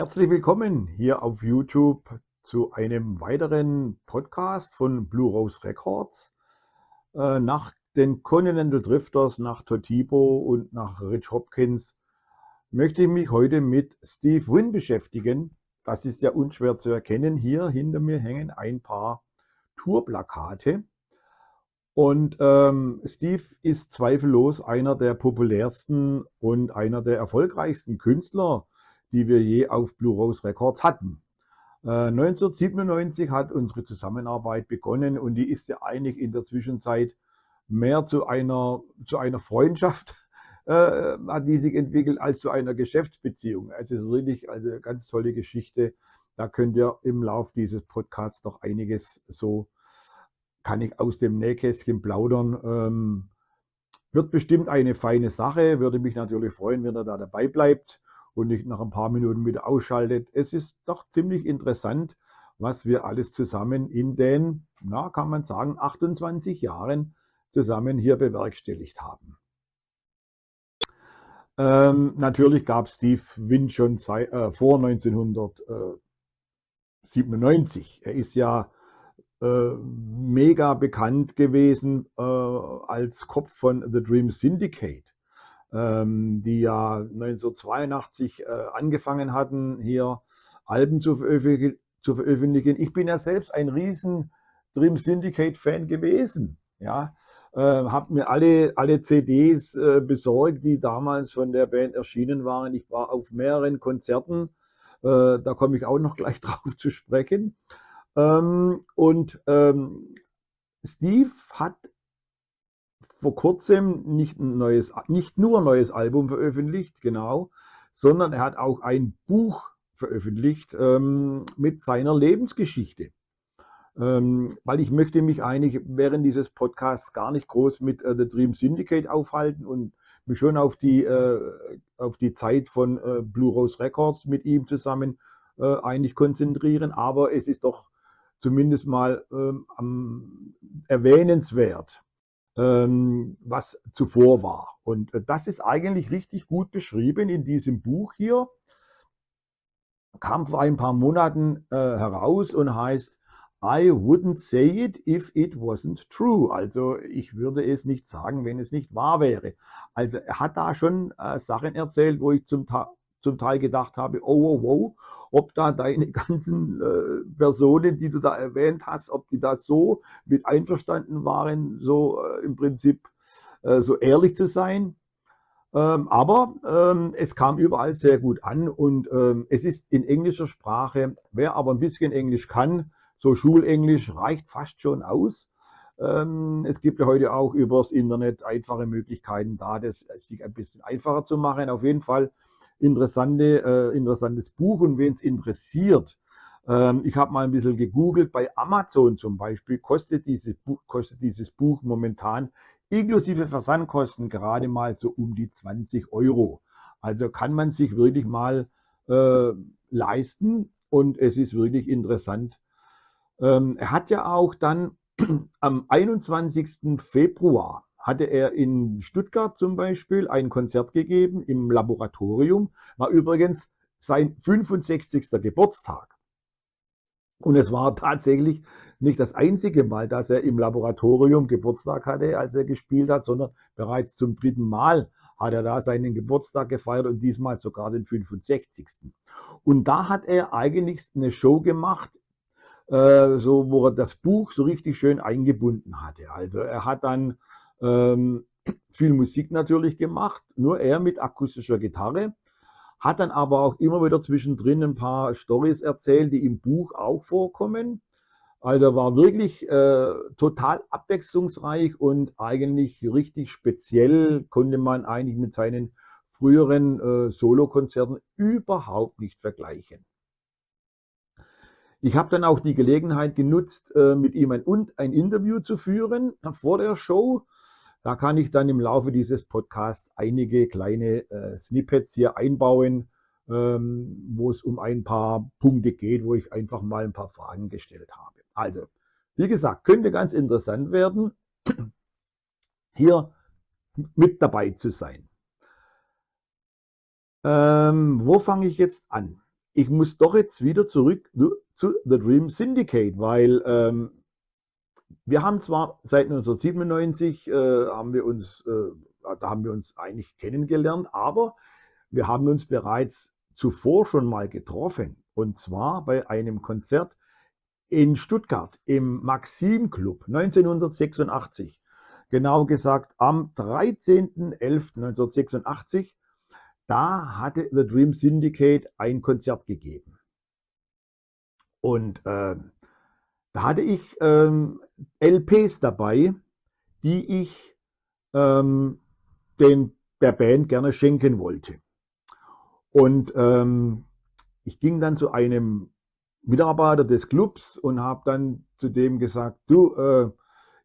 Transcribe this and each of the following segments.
Herzlich willkommen hier auf YouTube zu einem weiteren Podcast von Blue Rose Records. Nach den Continental Drifters, nach Totibo und nach Rich Hopkins möchte ich mich heute mit Steve Wynn beschäftigen. Das ist ja unschwer zu erkennen. Hier hinter mir hängen ein paar Tourplakate. Und Steve ist zweifellos einer der populärsten und einer der erfolgreichsten Künstler, die wir je auf Blue Rose Records hatten. 1997 hat unsere Zusammenarbeit begonnen und die ist ja eigentlich in der Zwischenzeit mehr zu einer Freundschaft hat die sich entwickelt als zu einer Geschäftsbeziehung. Also es ist wirklich eine ganz tolle Geschichte. Da könnt ihr im Lauf dieses Podcasts noch einiges kann ich aus dem Nähkästchen plaudern. Wird bestimmt eine feine Sache. Würde mich natürlich freuen, wenn er da dabei bleibt und nicht nach ein paar Minuten wieder ausschaltet. Es ist doch ziemlich interessant, was wir alles zusammen in den, kann man sagen, 28 Jahren zusammen hier bewerkstelligt haben. Natürlich gab Steve Wynn schon vor 1997. Er ist ja mega bekannt gewesen als Kopf von The Dream Syndicate, die ja 1982 angefangen hatten, hier Alben zu veröffentlichen. Ich bin ja selbst ein riesen Dream Syndicate-Fan gewesen. Ja, habe mir alle CDs besorgt, die damals von der Band erschienen waren. Ich war auf mehreren Konzerten, da komme ich auch noch gleich drauf zu sprechen. Steve hat vor kurzem nicht nur ein neues Album veröffentlicht, genau, sondern er hat auch ein Buch veröffentlicht mit seiner Lebensgeschichte. Weil ich möchte mich eigentlich während dieses Podcasts gar nicht groß mit The Dream Syndicate aufhalten und mich schon auf die Zeit von Blue Rose Records mit ihm zusammen eigentlich konzentrieren. Aber es ist doch zumindest mal erwähnenswert, was zuvor war. Und das ist eigentlich richtig gut beschrieben in diesem Buch hier. Kam vor ein paar Monaten heraus und heißt I wouldn't say it if it wasn't true. Also ich würde es nicht sagen, wenn es nicht wahr wäre. Also er hat da schon Sachen erzählt, wo ich zum Teil gedacht habe, oh, ob da deine ganzen Personen, die du da erwähnt hast, ob die da so mit einverstanden waren, so im Prinzip so ehrlich zu sein. Aber es kam überall sehr gut an und es ist in englischer Sprache. Wer aber ein bisschen Englisch kann, so Schulenglisch, reicht fast schon aus. Es gibt ja heute auch übers Internet einfache Möglichkeiten, da das sich ein bisschen einfacher zu machen. Auf jeden Fall interessantes Buch, und wen es interessiert, ich habe mal ein bisschen gegoogelt. Bei Amazon zum Beispiel kostet dieses Buch momentan inklusive Versandkosten gerade mal so um die 20 Euro. Also kann man sich wirklich mal leisten, und es ist wirklich interessant. Er hat ja auch dann am 21. Februar hatte er in Stuttgart zum Beispiel ein Konzert gegeben im Laboratorium. War übrigens sein 65. Geburtstag. Und es war tatsächlich nicht das einzige Mal, dass er im Laboratorium Geburtstag hatte, als er gespielt hat, sondern bereits zum dritten Mal hat er da seinen Geburtstag gefeiert, und diesmal sogar den 65. Und da hat er eigentlich eine Show gemacht, wo er das Buch so richtig schön eingebunden hatte. Also er hat dann viel Musik natürlich gemacht, nur er mit akustischer Gitarre, hat dann aber auch immer wieder zwischendrin ein paar Storys erzählt, die im Buch auch vorkommen. Also war wirklich total abwechslungsreich und eigentlich richtig speziell, konnte man eigentlich mit seinen früheren Solokonzerten überhaupt nicht vergleichen. Ich habe dann auch die Gelegenheit genutzt, mit ihm ein Interview zu führen vor der Show. Da kann ich dann im Laufe dieses Podcasts einige kleine Snippets hier einbauen, wo es um ein paar Punkte geht, wo ich einfach mal ein paar Fragen gestellt habe. Also, wie gesagt, könnte ganz interessant werden, hier mit dabei zu sein. Wo fange ich jetzt an? ich muss doch jetzt wieder zurück zu The Dream Syndicate, weil wir haben zwar seit 1997 da haben wir uns eigentlich kennengelernt, aber wir haben uns bereits zuvor schon mal getroffen. Und zwar bei einem Konzert in Stuttgart im Maxim Club 1986. Genau gesagt am 13.11.1986. Da hatte The Dream Syndicate ein Konzert gegeben. Und da hatte ich LPs dabei, die ich der Band gerne schenken wollte. Und ich ging dann zu einem Mitarbeiter des Clubs und habe dann zu dem gesagt, du,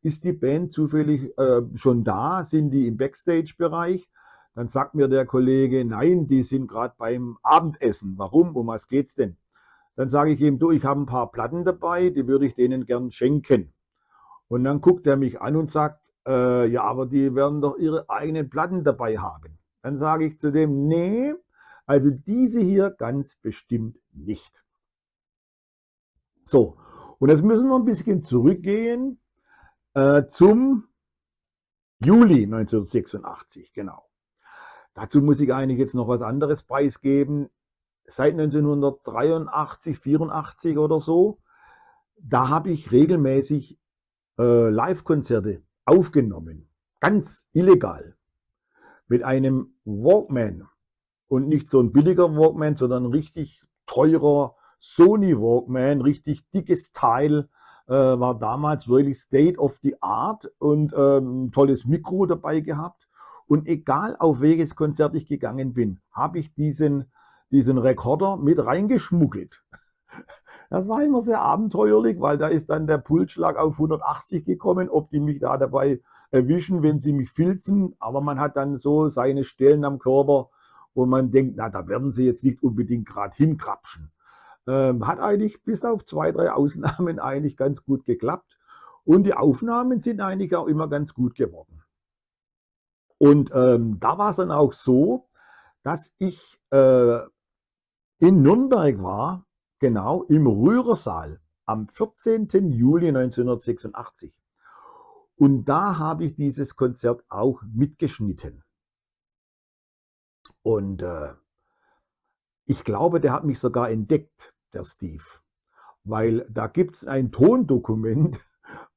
ist die Band zufällig schon da? Sind die im Backstage-Bereich? Dann sagt mir der Kollege, nein, die sind gerade beim Abendessen. Warum? Um was geht's denn? Dann sage ich ihm, du, ich habe ein paar Platten dabei, die würde ich denen gern schenken. Und dann guckt er mich an und sagt, ja, aber die werden doch ihre eigenen Platten dabei haben. Dann sage ich zu dem, nee, also diese hier ganz bestimmt nicht. So, und jetzt müssen wir ein bisschen zurückgehen zum Juli 1986, genau. Dazu muss ich eigentlich jetzt noch was anderes preisgeben. Seit 1983, 84 oder so, da habe ich regelmäßig Live-Konzerte aufgenommen. Ganz illegal. Mit einem Walkman. Und nicht so ein billiger Walkman, sondern ein richtig teurer Sony Walkman, richtig dickes Teil. War damals wirklich State of the Art und ein tolles Mikro dabei gehabt. Und egal auf welches Konzert ich gegangen bin, habe ich diesen Rekorder mit reingeschmuggelt. Das war immer sehr abenteuerlich, weil da ist dann der Pulsschlag auf 180 gekommen, ob die mich da dabei erwischen, wenn sie mich filzen. Aber man hat dann so seine Stellen am Körper, wo man denkt, na, da werden sie jetzt nicht unbedingt gerade hinkrapschen. Hat eigentlich bis auf 2, 3 Ausnahmen eigentlich ganz gut geklappt. Und die Aufnahmen sind eigentlich auch immer ganz gut geworden. Und da war es dann auch so, dass ich in Nürnberg war, genau im Rührersaal am 14. Juli 1986. Und da habe ich dieses Konzert auch mitgeschnitten. Und ich glaube, der hat mich sogar entdeckt, der Steve. Weil da gibt es ein Tondokument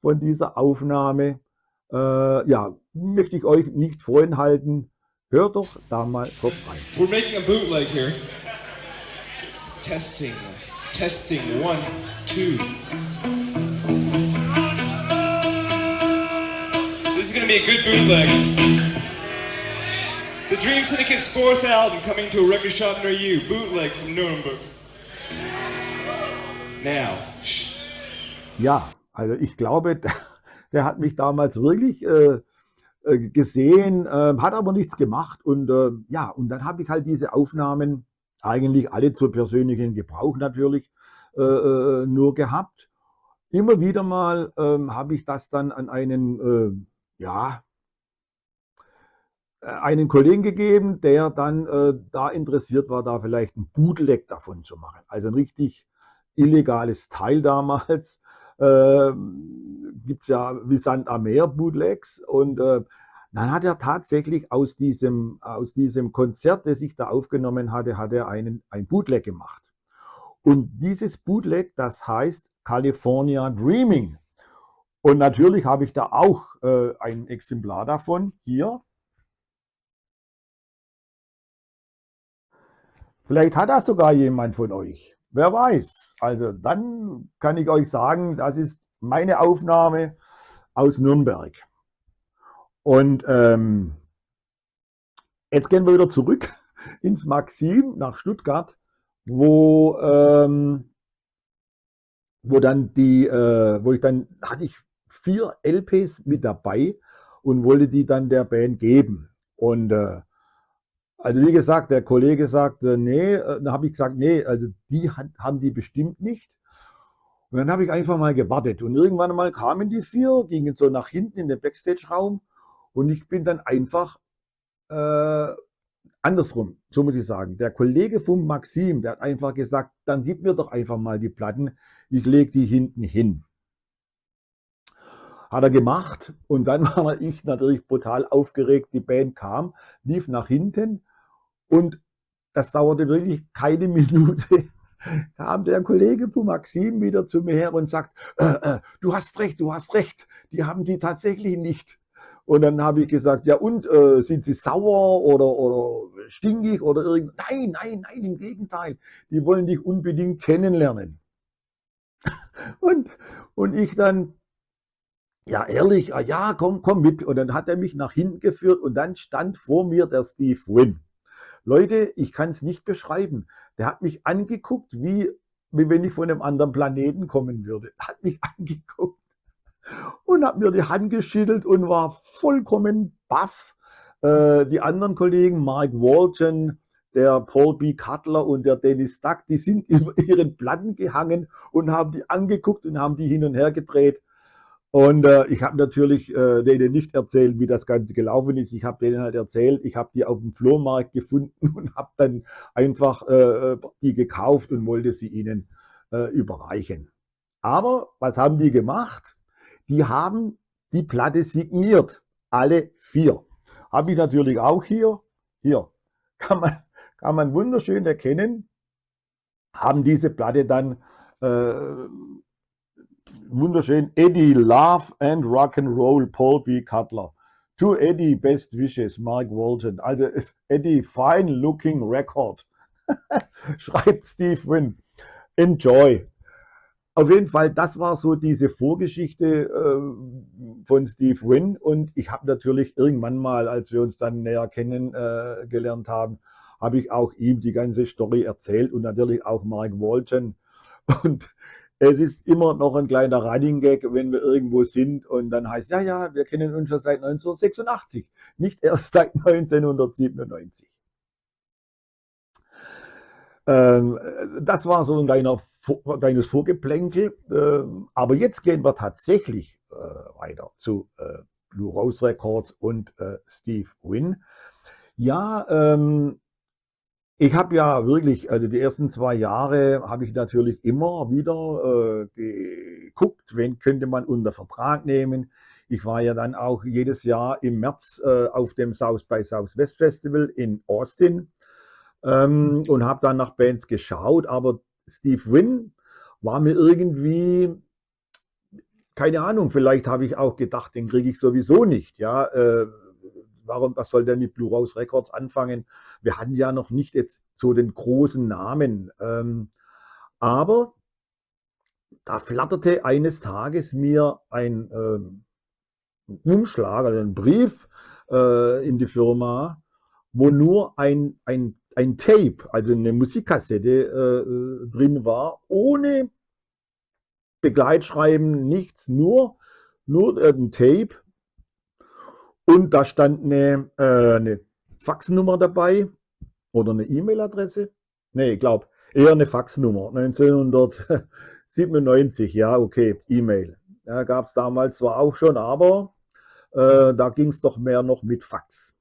von dieser Aufnahme. Ja, möchte ich euch nicht vorenthalten. Hört doch da mal kurz rein. We're making a bootleg here. Testing. Testing. 1, 2. This is going to be a good bootleg. The Dream Syndicate's 4th album coming to a record shop near you. Bootleg from Nuremberg. Now. Ja, also ich glaube, der hat mich damals wirklich gesehen, hat aber nichts gemacht. Und ja, und dann habe ich halt diese Aufnahmen eigentlich alle zur persönlichen Gebrauch natürlich nur gehabt. Immer wieder mal habe ich das dann an einen, ja, einen Kollegen gegeben, der dann da interessiert war, da vielleicht ein Bootleg davon zu machen. Also ein richtig illegales Teil damals. Gibt es ja wie Sand am Meer Bootlegs. Und dann hat er tatsächlich aus diesem Konzert, das ich da aufgenommen hatte, hat er ein Bootleg gemacht. Und dieses Bootleg, das heißt California Dreaming. Und natürlich habe ich da auch ein Exemplar davon hier. Vielleicht hat das sogar jemand von euch. Wer weiß. Also dann kann ich euch sagen, das ist meine Aufnahme aus Nürnberg. Und jetzt gehen wir wieder zurück ins Maxim nach Stuttgart, wo hatte ich 4 LPs mit dabei und wollte die dann der Band geben. Und also wie gesagt, der Kollege sagte, nee, dann habe ich gesagt, nee, also die haben die bestimmt nicht. Und dann habe ich einfach mal gewartet. Und irgendwann mal kamen die 4, gingen so nach hinten in den Backstage-Raum und ich bin dann einfach andersrum, so muss ich sagen, der Kollege vom Maxim, der hat einfach gesagt, dann gib mir doch einfach mal die Platten, ich lege die hinten hin. Hat er gemacht und dann war ich natürlich brutal aufgeregt. Die Band kam, lief nach hinten und das dauerte wirklich keine Minute. Kam der Kollege von Maxim wieder zu mir her und sagt, du hast recht, die haben die tatsächlich nicht. Und dann habe ich gesagt, ja und, sind sie sauer oder stinkig oder irgend? Nein, nein, nein, im Gegenteil, die wollen dich unbedingt kennenlernen. Und ich dann, ja, ehrlich, ja, komm mit. Und dann hat er mich nach hinten geführt und dann stand vor mir der Steve Wynn. Leute, ich kann es nicht beschreiben. Der hat mich angeguckt, wie wenn ich von einem anderen Planeten kommen würde. Hat mich angeguckt und hat mir die Hand geschüttelt und war vollkommen baff. Die anderen Kollegen, Mark Walton, der Paul B. Cutler und der Dennis Duck, die sind über ihren Platten gehangen und haben die angeguckt und haben die hin und her gedreht. Und ich habe natürlich denen nicht erzählt, wie das Ganze gelaufen ist. Ich habe denen halt erzählt, ich habe die auf dem Flohmarkt gefunden und habe dann einfach die gekauft und wollte sie ihnen überreichen. Aber was haben die gemacht? Die haben die Platte signiert, alle 4. Habe ich natürlich auch hier. Hier kann man wunderschön erkennen, haben diese Platte dann wunderschön, Eddie, Love and Rock'n'Roll, Paul B. Cutler. To Eddie, best wishes, Mark Walton. Also ist Eddie, fine looking record. Schreibt Steve Wynn. Enjoy. Auf jeden Fall, das war so diese Vorgeschichte von Steve Wynn. Und ich habe natürlich irgendwann mal, als wir uns dann näher kennengelernt haben, habe ich auch ihm die ganze Story erzählt und natürlich auch Mark Walton. Und es ist immer noch ein kleiner Running Gag, wenn wir irgendwo sind und dann heißt, ja, wir kennen uns schon seit 1986, nicht erst seit 1997. Das war so ein kleines Vorgeplänkel, aber jetzt gehen wir tatsächlich weiter zu Blue Rose Records und Steve Wynn. Ja, ich habe ja wirklich, also die ersten 2 Jahre habe ich natürlich immer wieder geguckt, wen könnte man unter Vertrag nehmen. Ich war ja dann auch jedes Jahr im März auf dem South by Southwest Festival in Austin und habe dann nach Bands geschaut, aber Steve Wynn war mir irgendwie, keine Ahnung, vielleicht habe ich auch gedacht, den kriege ich sowieso nicht, ja. Was soll der mit Blue Rose Records anfangen? Wir hatten ja noch nicht jetzt so den großen Namen. Aber da flatterte eines Tages mir ein Umschlag, also ein Brief in die Firma, wo nur ein Tape, also eine Musikkassette drin war, ohne Begleitschreiben, nichts, nur ein Tape. Und da stand eine Faxnummer dabei oder eine E-Mail-Adresse. Nee, ich glaube, eher eine Faxnummer. 1997, ja, okay, E-Mail. Ja, gab es damals zwar auch schon, aber da ging es doch mehr noch mit Fax.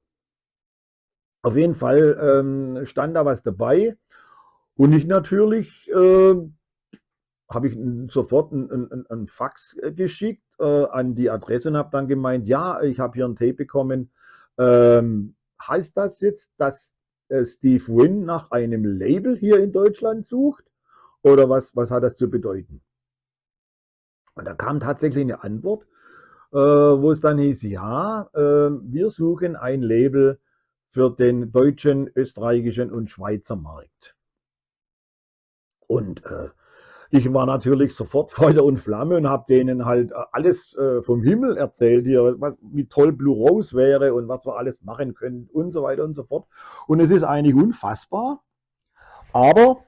Auf jeden Fall stand da was dabei. Und ich natürlich habe ich sofort ein Fax geschickt an die Adresse und habe dann gemeint, ja, ich habe hier ein Tape bekommen. Heißt das jetzt, dass Steve Wynn nach einem Label hier in Deutschland sucht? Oder was hat das zu bedeuten? Und da kam tatsächlich eine Antwort, wo es dann hieß, ja, wir suchen ein Label für den deutschen, österreichischen und Schweizer Markt. Und ich war natürlich sofort Feuer und Flamme und habe denen halt alles vom Himmel erzählt, hier, wie toll Blue Rose wäre und was wir alles machen können und so weiter und so fort. Und es ist eigentlich unfassbar, aber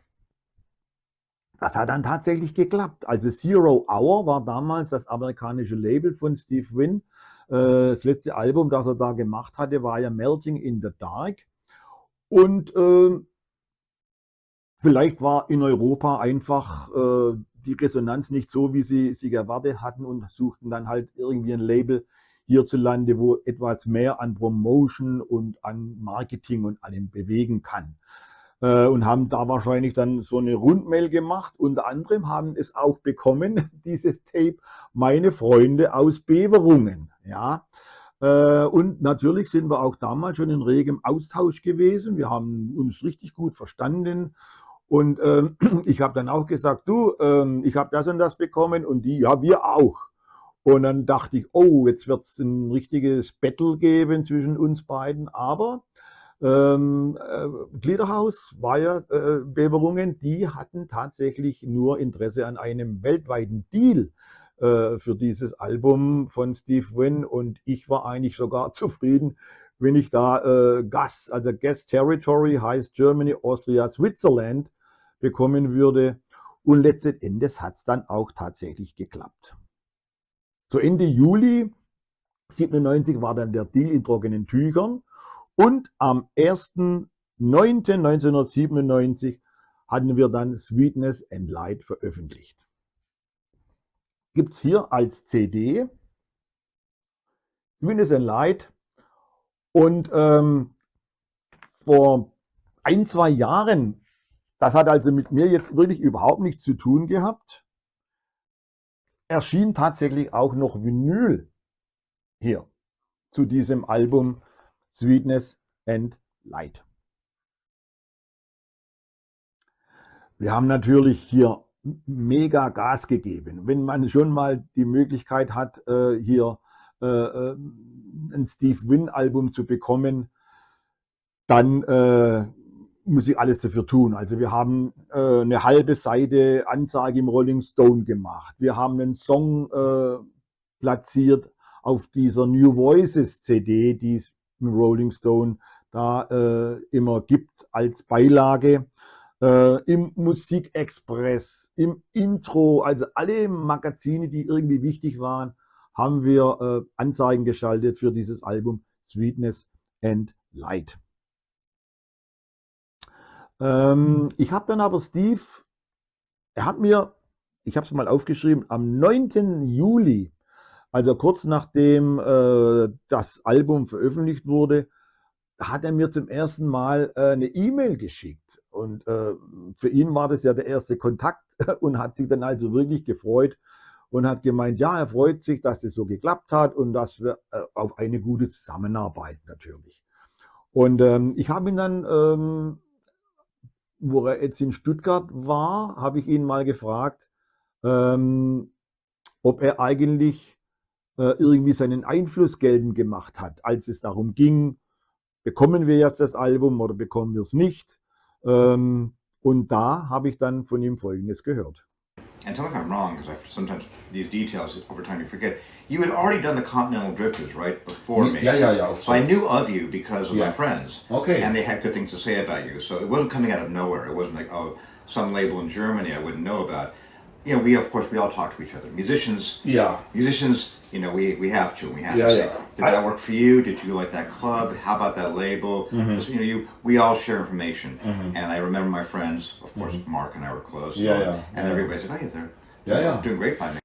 das hat dann tatsächlich geklappt. Also Zero Hour war damals das amerikanische Label von Steve Wynn. Das letzte Album, das er da gemacht hatte, war ja Melting in the Dark. Und vielleicht war in Europa einfach die Resonanz nicht so, wie sie erwartet hatten und suchten dann halt irgendwie ein Label hierzulande, wo etwas mehr an Promotion und an Marketing und allem bewegen kann. Und haben da wahrscheinlich dann so eine Rundmail gemacht. Unter anderem haben es auch bekommen, dieses Tape, meine Freunde aus Beverungen. Ja. Und natürlich sind wir auch damals schon in regem Austausch gewesen. Wir haben uns richtig gut verstanden. Und ich habe dann auch gesagt, du, ich habe das und das bekommen und die, ja, wir auch. Und dann dachte ich, oh, jetzt wird es ein richtiges Battle geben zwischen uns beiden. Aber Gliederhaus, Beverungen, die hatten tatsächlich nur Interesse an einem weltweiten Deal für dieses Album von Steve Wynn. Und ich war eigentlich sogar zufrieden, wenn ich da Guest Territory heißt Germany, Austria, Switzerland bekommen würde. Und letzten Endes hat es dann auch tatsächlich geklappt. So Ende Juli 97 war dann der Deal in trockenen Tüchern und am 1.9.1997 hatten wir dann Sweetness and Light veröffentlicht. Gibt es hier als CD Sweetness and Light und vor 1-2 Jahren, das hat also mit mir jetzt wirklich überhaupt nichts zu tun gehabt, erschien tatsächlich auch noch Vinyl hier zu diesem Album Sweetness and Light. Wir haben natürlich hier mega Gas gegeben. Wenn man schon mal die Möglichkeit hat, hier ein Steve Wynn Album zu bekommen, dann muss ich alles dafür tun. Also wir haben eine halbe Seite Ansage im Rolling Stone gemacht. Wir haben einen Song platziert auf dieser New Voices CD, die es im Rolling Stone da immer gibt als Beilage. Im Musikexpress, im Intro, also alle Magazine, die irgendwie wichtig waren, haben wir Anzeigen geschaltet für dieses Album Sweetness and Light. Ich habe dann aber Steve, er hat mir, ich habe es mal aufgeschrieben, am 9. Juli, also kurz nachdem das Album veröffentlicht wurde, hat er mir zum ersten Mal eine E-Mail geschickt. Und für ihn war das ja der erste Kontakt und hat sich dann also wirklich gefreut und hat gemeint, ja, er freut sich, dass es so geklappt hat und dass wir auf eine gute Zusammenarbeit natürlich. Und ich habe ihn dann, wo er jetzt in Stuttgart war, habe ich ihn mal gefragt, ob er eigentlich irgendwie seinen Einfluss geltend gemacht hat, als es darum ging, bekommen wir jetzt das Album oder bekommen wir es nicht. Und da habe ich dann von ihm Folgendes gehört. And tell me if I'm wrong, because sometimes these details over time you forget. You had already done the Continental Drifters, right, before me. Yeah. So I knew of you because of my friends. Okay. And they had good things to say about you. So it wasn't coming out of nowhere. It wasn't like, oh, some label in Germany I wouldn't know about. You know, we all talk to each other. Musicians, you know, we have to. We have to say, did that work for you? Did you like that club? How about that label? Just, you know, we all share information. And I remember my friends, of course, Mark and I were close. And everybody said, oh yeah, they're doing great by me.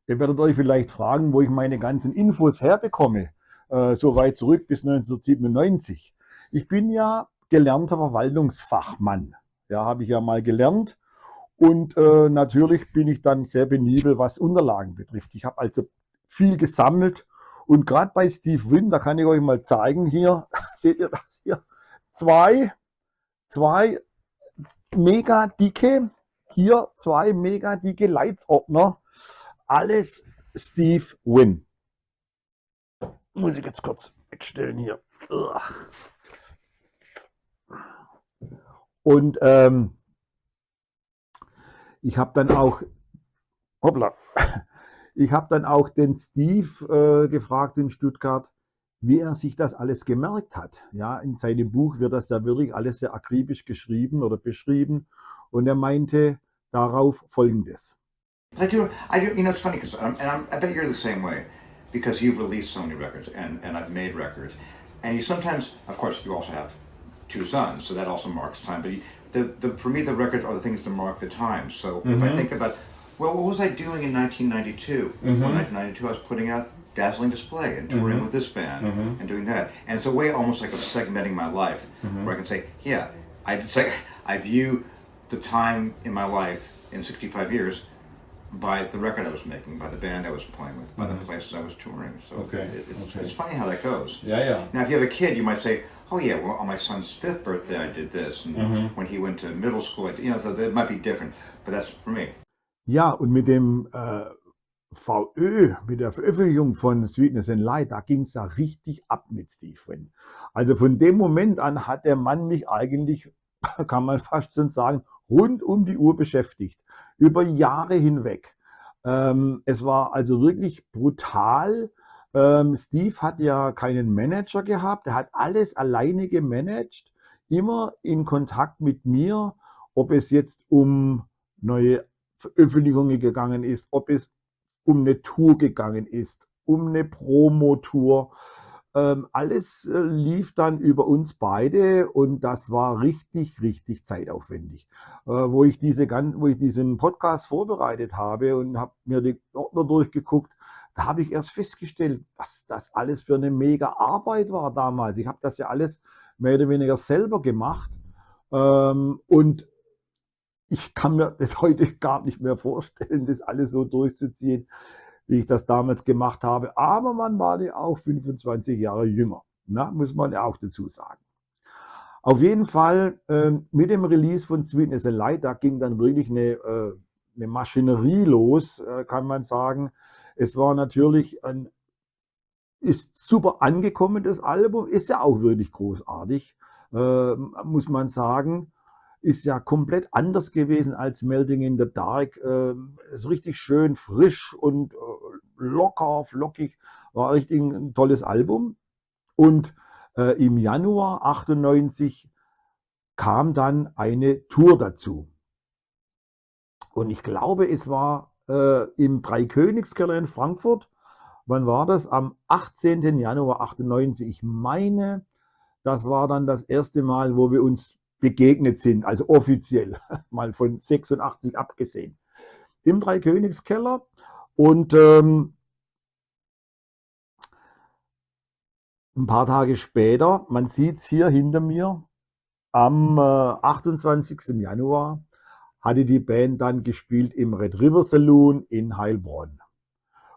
Ihr werdet euch vielleicht fragen, wo ich meine ganzen Infos herbekomme, so weit zurück bis 1997. Ich bin ja gelernter Verwaltungsfachmann. Ja, habe ich ja mal gelernt. Und natürlich bin ich dann sehr penibel, was Unterlagen betrifft. Ich habe also viel gesammelt. Und gerade bei Steve Wynn, da kann ich euch mal zeigen, hier, seht ihr das hier? Zwei mega dicke, hier 2 mega dicke Leitsordner. Alles Steve Wynn. Muss ich jetzt kurz wegstellen hier. Und ich habe dann auch, den Steve gefragt in Stuttgart, wie er sich das alles gemerkt hat. Ja, in seinem Buch wird das ja wirklich alles sehr akribisch geschrieben oder beschrieben. Und er meinte darauf Folgendes. But I do, you know, it's funny because I bet you're the same way because you've released so many records and I've made records. And you sometimes, of course, you also have 2 sons, so that also marks time. But for me, the records are the things that mark the time. So if I think about, well, what was I doing in 1992? In 1992, I was putting out dazzling display and touring with this band and doing that. And it's a way almost like of segmenting my life where I can say, yeah, I view the time in my life in 65 years by the record I was making, by the band I was playing with, by the places I was touring. So it's funny how that goes. Yeah. Now, if you have a kid, you might say, oh yeah, well, on my son's 5th birthday I did this, and when he went to middle school, that might be different, but that's for me. Ja, und mit dem VÖ, mit der Veröffentlichung von Sweetness and Light, da ging es ja richtig ab mit Steve Wynn. Also von dem Moment an hat der Mann mich eigentlich, kann man fast schon sagen, rund um die Uhr beschäftigt. Über Jahre hinweg. Es war also wirklich brutal. Steve hat ja keinen Manager gehabt. Er hat alles alleine gemanagt. Immer in Kontakt mit mir, ob es jetzt um neue Veröffentlichungen gegangen ist, ob es um eine Tour gegangen ist, um eine Promotour. Alles lief dann über uns beide und das war richtig, richtig zeitaufwendig. Wo ich diesen Podcast vorbereitet habe und habe mir die Ordner durchgeguckt, da habe ich erst festgestellt, was das alles für eine mega Arbeit war damals. Ich habe das ja alles mehr oder weniger selber gemacht und ich kann mir das heute gar nicht mehr vorstellen, das alles so durchzuziehen, wie ich das damals gemacht habe. Aber man war ja auch 25 Jahre jünger, muss man ja auch dazu sagen. Auf jeden Fall mit dem Release von Sweetness and Light, da ging dann wirklich eine Maschinerie los, kann man sagen. Es war natürlich ist super angekommen, das Album, ist ja auch wirklich großartig, muss man sagen. Ist ja komplett anders gewesen als Melting in the Dark. Ist richtig schön frisch und locker, flockig. War richtig ein tolles Album. Und im Januar 98 kam dann eine Tour dazu. Und ich glaube, es war im Dreikönigskeller in Frankfurt. Wann war das? Am 18. Januar 98. Ich meine, das war dann das erste Mal, wo wir uns begegnet sind, also offiziell, mal von 86 abgesehen, im Dreikönigskeller. Und ein paar Tage später, man sieht es hier hinter mir, am 28. Januar hatte die Band dann gespielt im Red River Saloon in Heilbronn.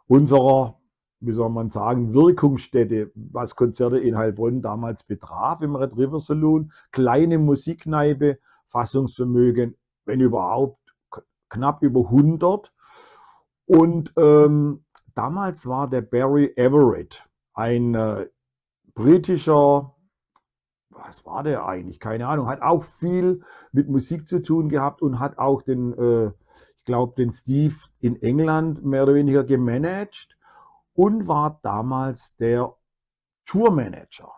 Unserer, wie soll man sagen, Wirkungsstätte, was Konzerte in Heilbronn damals betraf, im Red River Saloon. Kleine Musikkneipe, Fassungsvermögen, wenn überhaupt, knapp über 100. Und damals war der Barry Everett, ein britischer, was war der eigentlich? Keine Ahnung, hat auch viel mit Musik zu tun gehabt und hat auch ich glaube, den Steve in England mehr oder weniger gemanagt. Und war damals der Tourmanager.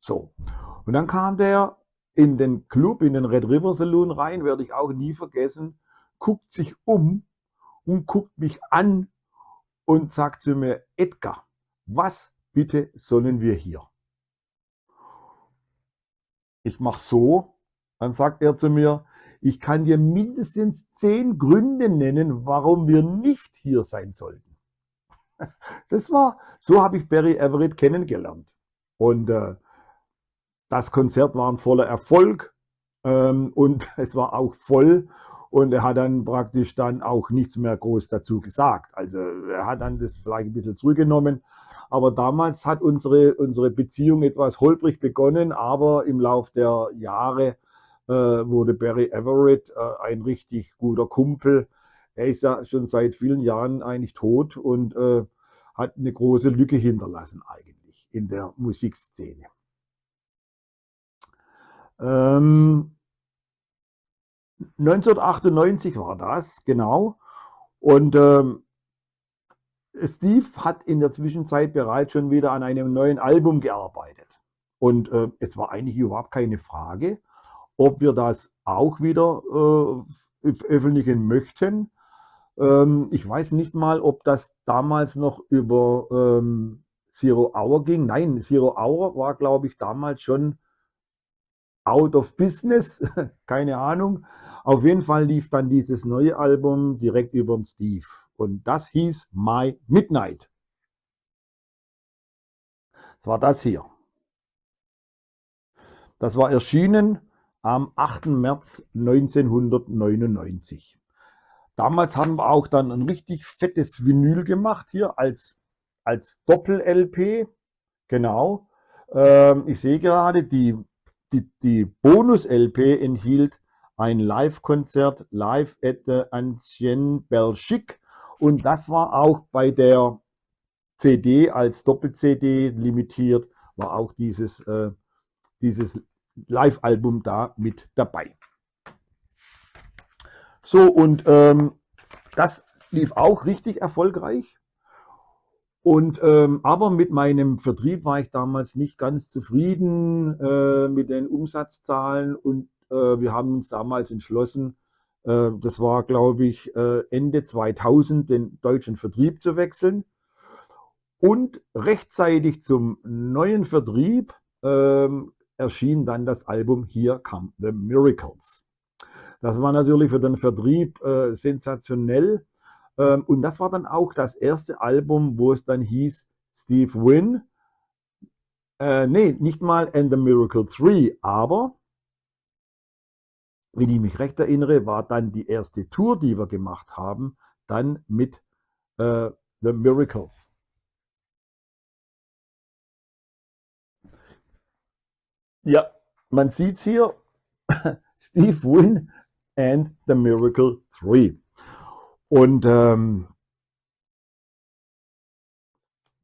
So. Und dann kam der in den Club, in den Red River Saloon rein, werde ich auch nie vergessen, guckt sich um und guckt mich an und sagt zu mir, Edgar, was bitte sollen wir hier? Ich mache so, dann sagt er zu mir, ich kann dir mindestens 10 Gründe nennen, warum wir nicht hier sein sollten. So habe ich Barry Everett kennengelernt. Und das Konzert war ein voller Erfolg und es war auch voll und er hat dann praktisch dann auch nichts mehr groß dazu gesagt. Also er hat dann das vielleicht ein bisschen zurückgenommen, aber damals hat unsere Beziehung etwas holprig begonnen, aber im Lauf der Jahre wurde Barry Everett ein richtig guter Kumpel. Er ist ja schon seit vielen Jahren eigentlich tot und hat eine große Lücke hinterlassen eigentlich in der Musikszene. 1998 war das, genau. Und Steve hat in der Zwischenzeit bereits schon wieder an einem neuen Album gearbeitet. Und es war eigentlich überhaupt keine Frage, ob wir das auch wieder veröffentlichen möchten. Ich weiß nicht mal, ob das damals noch über Zero Hour ging. Nein, Zero Hour war, glaube ich, damals schon out of business. Keine Ahnung. Auf jeden Fall lief dann dieses neue Album direkt über den Steve. Und das hieß My Midnight. Das war das hier. Das war erschienen am 8. März 1999. Damals haben wir auch dann ein richtig fettes Vinyl gemacht, hier als Doppel-LP. Genau. Ich sehe gerade, die Bonus-LP enthielt ein Live-Konzert, Live at the Ancienne Belgique. Und das war auch bei der CD als Doppel-CD limitiert, war auch dieses Live-Album da mit dabei. So, und das lief auch richtig erfolgreich. Und aber mit meinem Vertrieb war ich damals nicht ganz zufrieden mit den Umsatzzahlen, und wir haben uns damals entschlossen, das war, glaube ich, Ende 2000, den deutschen Vertrieb zu wechseln. Und rechtzeitig zum neuen Vertrieb erschien dann das Album Here Come the Miracles. Das war natürlich für den Vertrieb sensationell. Und das war dann auch das erste Album, wo es dann hieß Steve Wynn. Nee, nicht mal And the Miracle 3, aber wenn ich mich recht erinnere, war dann die erste Tour, die wir gemacht haben, dann mit The Miracles. Ja, man sieht es hier, Steve Wynn and the Miracle 3. Und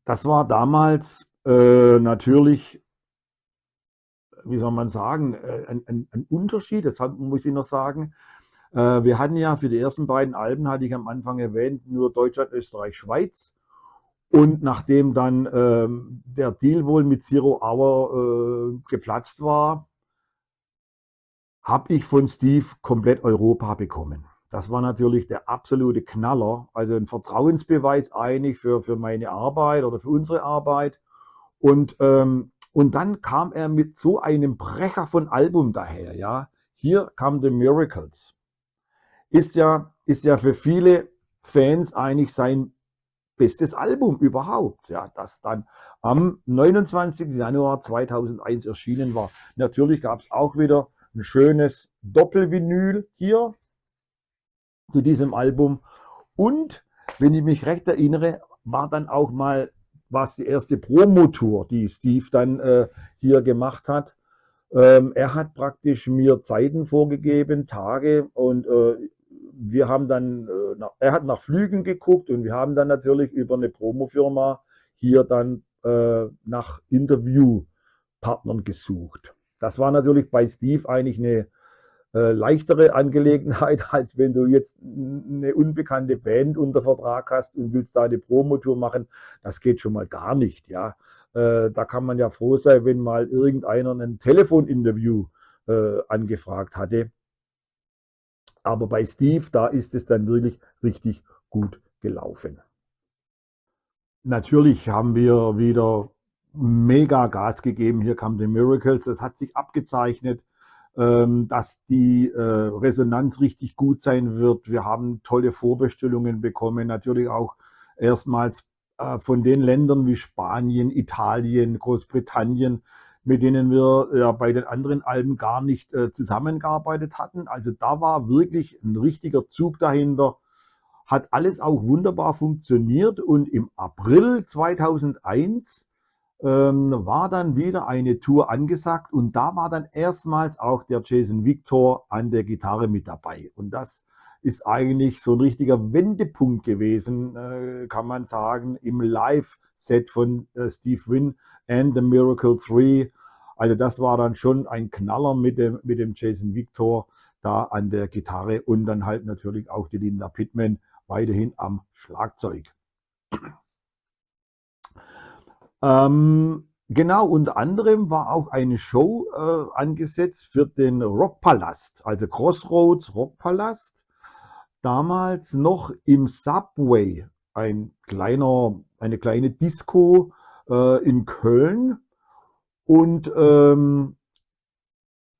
das war damals natürlich, wie soll man sagen, ein Unterschied, das muss ich noch sagen. Wir hatten ja für die ersten beiden Alben, hatte ich am Anfang erwähnt, nur Deutschland, Österreich, Schweiz. Und nachdem dann der Deal wohl mit Zero Hour geplatzt war, habe ich von Steve komplett Europa bekommen. Das war natürlich der absolute Knaller, also ein Vertrauensbeweis eigentlich für meine Arbeit oder für unsere Arbeit. Und dann kam er mit so einem Brecher von Album daher. Ja, Here Come the Miracles. Ist ja für viele Fans eigentlich sein bestes Album überhaupt. Ja, das dann am 29. Januar 2001 erschienen war. Natürlich gab es auch wieder ein schönes Doppelvinyl hier zu diesem Album. Und wenn ich mich recht erinnere, war dann auch mal was die erste Promotour, die Steve dann hier gemacht hat. Er hat praktisch mir Zeiten vorgegeben, Tage, und wir haben dann, er hat nach Flügen geguckt, und wir haben dann natürlich über eine Promofirma hier dann nach Interviewpartnern gesucht. Das war natürlich bei Steve eigentlich eine leichtere Angelegenheit, als wenn du jetzt eine unbekannte Band unter Vertrag hast und willst da eine Promotour machen. Das geht schon mal gar nicht. Ja, da kann man ja froh sein, wenn mal irgendeiner ein Telefoninterview angefragt hatte. Aber bei Steve, da ist es dann wirklich richtig gut gelaufen. Natürlich haben wir wieder mega Gas gegeben. Hier kam The Miracles. Es hat sich abgezeichnet, dass die Resonanz richtig gut sein wird. Wir haben tolle Vorbestellungen bekommen. Natürlich auch erstmals von den Ländern wie Spanien, Italien, Großbritannien, mit denen wir ja bei den anderen Alben gar nicht zusammengearbeitet hatten. Also da war wirklich ein richtiger Zug dahinter. Hat alles auch wunderbar funktioniert, und im April 2001 war dann wieder eine Tour angesagt, und da war dann erstmals auch der Jason Victor an der Gitarre mit dabei. Und das ist eigentlich so ein richtiger Wendepunkt gewesen, kann man sagen, im Live-Set von Steve Wynn and the Miracle 3. Also das war dann schon ein Knaller mit dem Jason Victor da an der Gitarre, und dann halt natürlich auch die Linda Pittman weiterhin am Schlagzeug. Genau, unter anderem war auch eine Show angesetzt für den Rockpalast, also Crossroads Rockpalast. Damals noch im Subway, eine kleine Disco in Köln. Und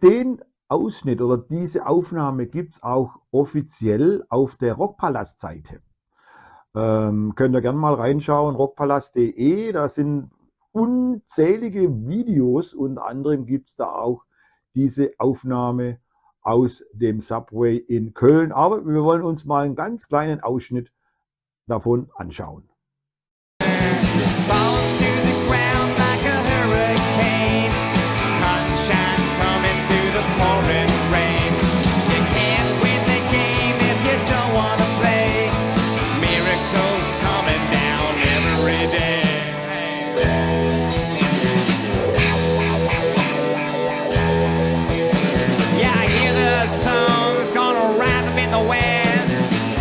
den Ausschnitt oder diese Aufnahme gibt es auch offiziell auf der Rockpalast-Seite. Könnt ihr gerne mal reinschauen, rockpalast.de, da sind unzählige Videos, unter anderem gibt es da auch diese Aufnahme aus dem Subway in Köln. Aber wir wollen uns mal einen ganz kleinen Ausschnitt davon anschauen.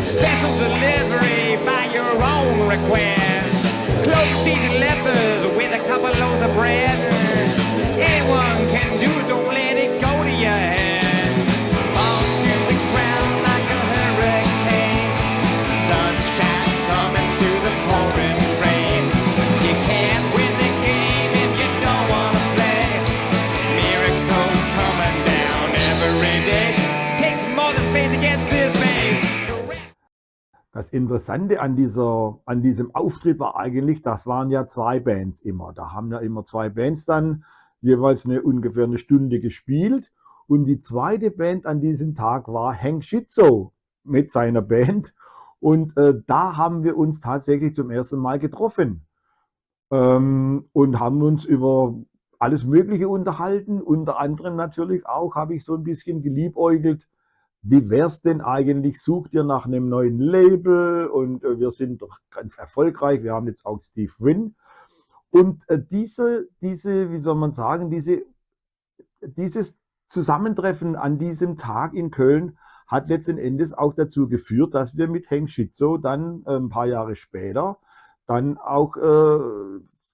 Special delivery by your own request. Clove-feeding lepers with a couple loaves of bread. Anyone can do it, don't let it go to your head. Fall to the ground like a hurricane. Sunshine coming through the pouring rain. You can't win the game if you don't want to play. Miracles coming down every day. Takes more than faith to get this phase. Das Interessante an diesem Auftritt war eigentlich, das waren ja zwei Bands immer. Da haben ja immer zwei Bands dann jeweils ungefähr eine Stunde gespielt. Und die zweite Band an diesem Tag war Hank Schizzo mit seiner Band. Und da haben wir uns tatsächlich zum ersten Mal getroffen und haben uns über alles Mögliche unterhalten. Unter anderem natürlich auch habe ich so ein bisschen geliebäugelt. Wie wär's denn eigentlich? Sucht ihr nach einem neuen Label? Und wir sind doch ganz erfolgreich. Wir haben jetzt auch Steve Wynn. Und wie soll man sagen, dieses Zusammentreffen an diesem Tag in Köln hat letzten Endes auch dazu geführt, dass wir mit Hank Schizzo dann ein paar Jahre später dann auch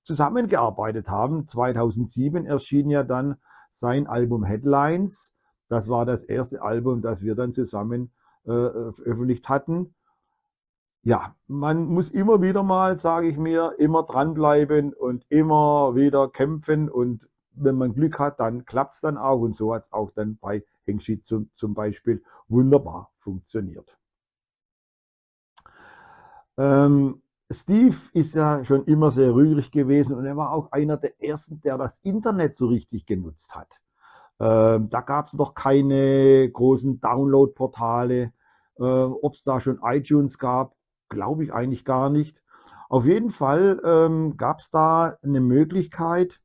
zusammengearbeitet haben. 2007 erschien ja dann sein Album Headlines. Das war das erste Album, das wir dann zusammen veröffentlicht hatten. Ja, man muss immer wieder mal, sage ich mir, immer dranbleiben und immer wieder kämpfen. Und wenn man Glück hat, dann klappt es dann auch. Und so hat es auch dann bei Hank Schizzo zum Beispiel wunderbar funktioniert. Steve ist ja schon immer sehr rührig gewesen und er war auch einer der ersten, der das Internet so richtig genutzt hat. Da gab es noch keine großen Download-Portale. Ob es da schon iTunes gab, glaube ich eigentlich gar nicht. Auf jeden Fall gab es da eine Möglichkeit,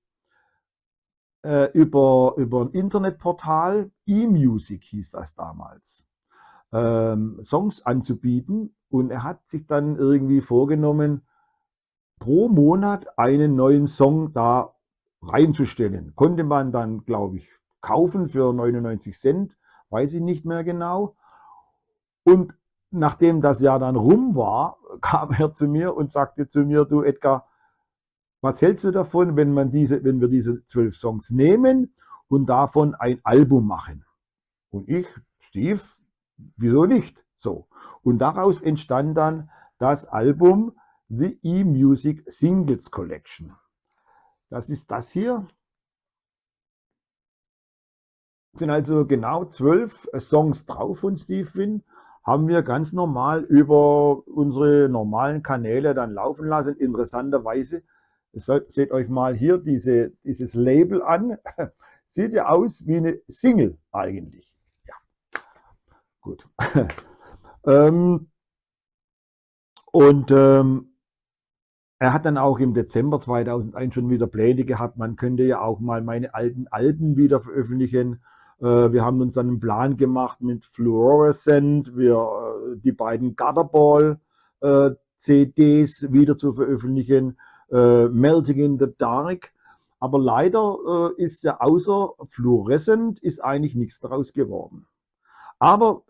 über ein Internetportal, eMusic hieß das damals, Songs anzubieten. Und er hat sich dann irgendwie vorgenommen, pro Monat einen neuen Song da reinzustellen. Konnte man dann, glaube ich, kaufen für 99 Cent, weiß ich nicht mehr genau. Und nachdem das Jahr dann rum war, kam er zu mir und sagte zu mir: Du Edgar, was hältst du davon, wenn wir diese 12 Songs nehmen und davon ein Album machen? Und ich, Steve, wieso nicht? So. Und daraus entstand dann das Album The eMusic Singles Collection. Das ist das hier. Sind also genau 12 Songs drauf von Steve Wynn, haben wir ganz normal über unsere normalen Kanäle dann laufen lassen. Interessanterweise, seht euch mal hier dieses Label an, sieht ja aus wie eine Single eigentlich. Ja, gut. Er hat dann auch im Dezember 2001 schon wieder Pläne gehabt, man könnte ja auch mal meine alten Alben wieder veröffentlichen. Wir haben uns dann einen Plan gemacht mit Fluorescent, die beiden Gutterball CDs wieder zu veröffentlichen, Melting in the Dark. Aber leider ist ja außer Fluorescent ist eigentlich nichts daraus geworden. Aber